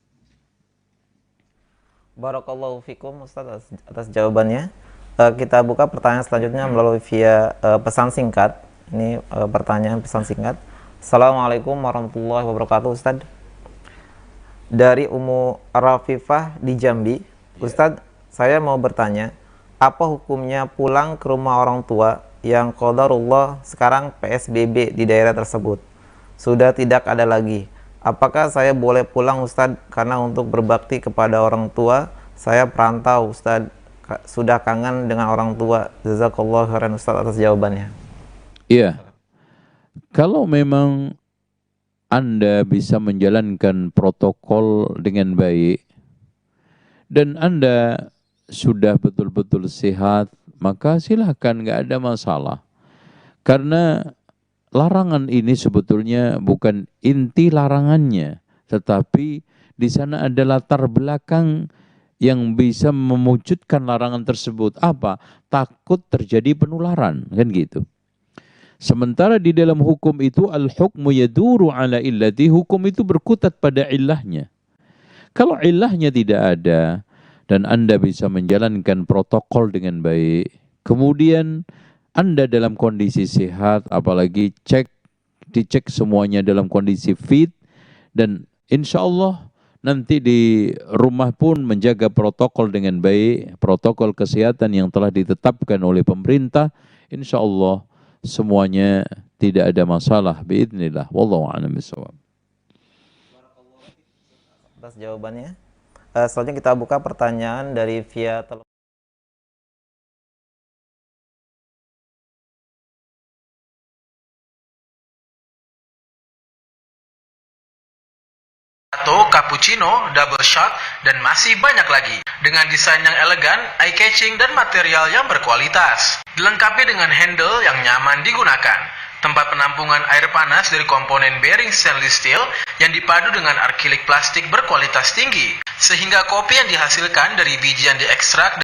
Barakallahu fikum Ustaz atas jawabannya. Kita buka pertanyaan selanjutnya melalui via pesan singkat. Ini pertanyaan pesan singkat. Assalamualaikum warahmatullahi wabarakatuh, Ustaz. Dari Ummu Rafifah di Jambi. Ustaz, saya mau bertanya, apa hukumnya pulang ke rumah orang tua yang qadarullah sekarang PSBB di daerah tersebut sudah tidak ada lagi? Apakah saya boleh pulang, Ustaz, karena untuk berbakti kepada orang tua? Saya perantau, Ustaz, sudah kangen dengan orang tua. Jazakallahu khairan, Ustaz, atas jawabannya. Iya. Kalau memang Anda bisa menjalankan protokol dengan baik dan Anda sudah betul-betul sehat, maka silakan, nggak ada masalah. Karena larangan ini sebetulnya bukan inti larangannya, tetapi di sana ada latar belakang yang bisa mewujudkan larangan tersebut. Apa? Takut terjadi penularan, kan gitu. Sementara di dalam hukum itu al-hukmu yaduru ala illati, hukum itu berkutat pada illahnya. Kalau illahnya tidak ada dan Anda bisa menjalankan protokol dengan baik, kemudian Anda dalam kondisi sehat, apalagi dicek semuanya dalam kondisi fit, dan insya Allah nanti di rumah pun menjaga protokol dengan baik, protokol kesehatan yang telah ditetapkan oleh pemerintah, insya Allah semuanya tidak ada masalah biidznillah. Wallahu a'lam bishawab. Atas jawabannya. Selanjutnya kita buka pertanyaan dari via telepon. Cappuccino, double shot, dan masih banyak lagi. Dengan desain yang elegan, eye-catching, dan material yang berkualitas. Dilengkapi dengan handle yang nyaman digunakan. Tempat penampungan air panas dari komponen bearing stainless steel yang dipadu dengan akrilik plastik berkualitas tinggi. Sehingga kopi yang dihasilkan dari biji yang diekstrak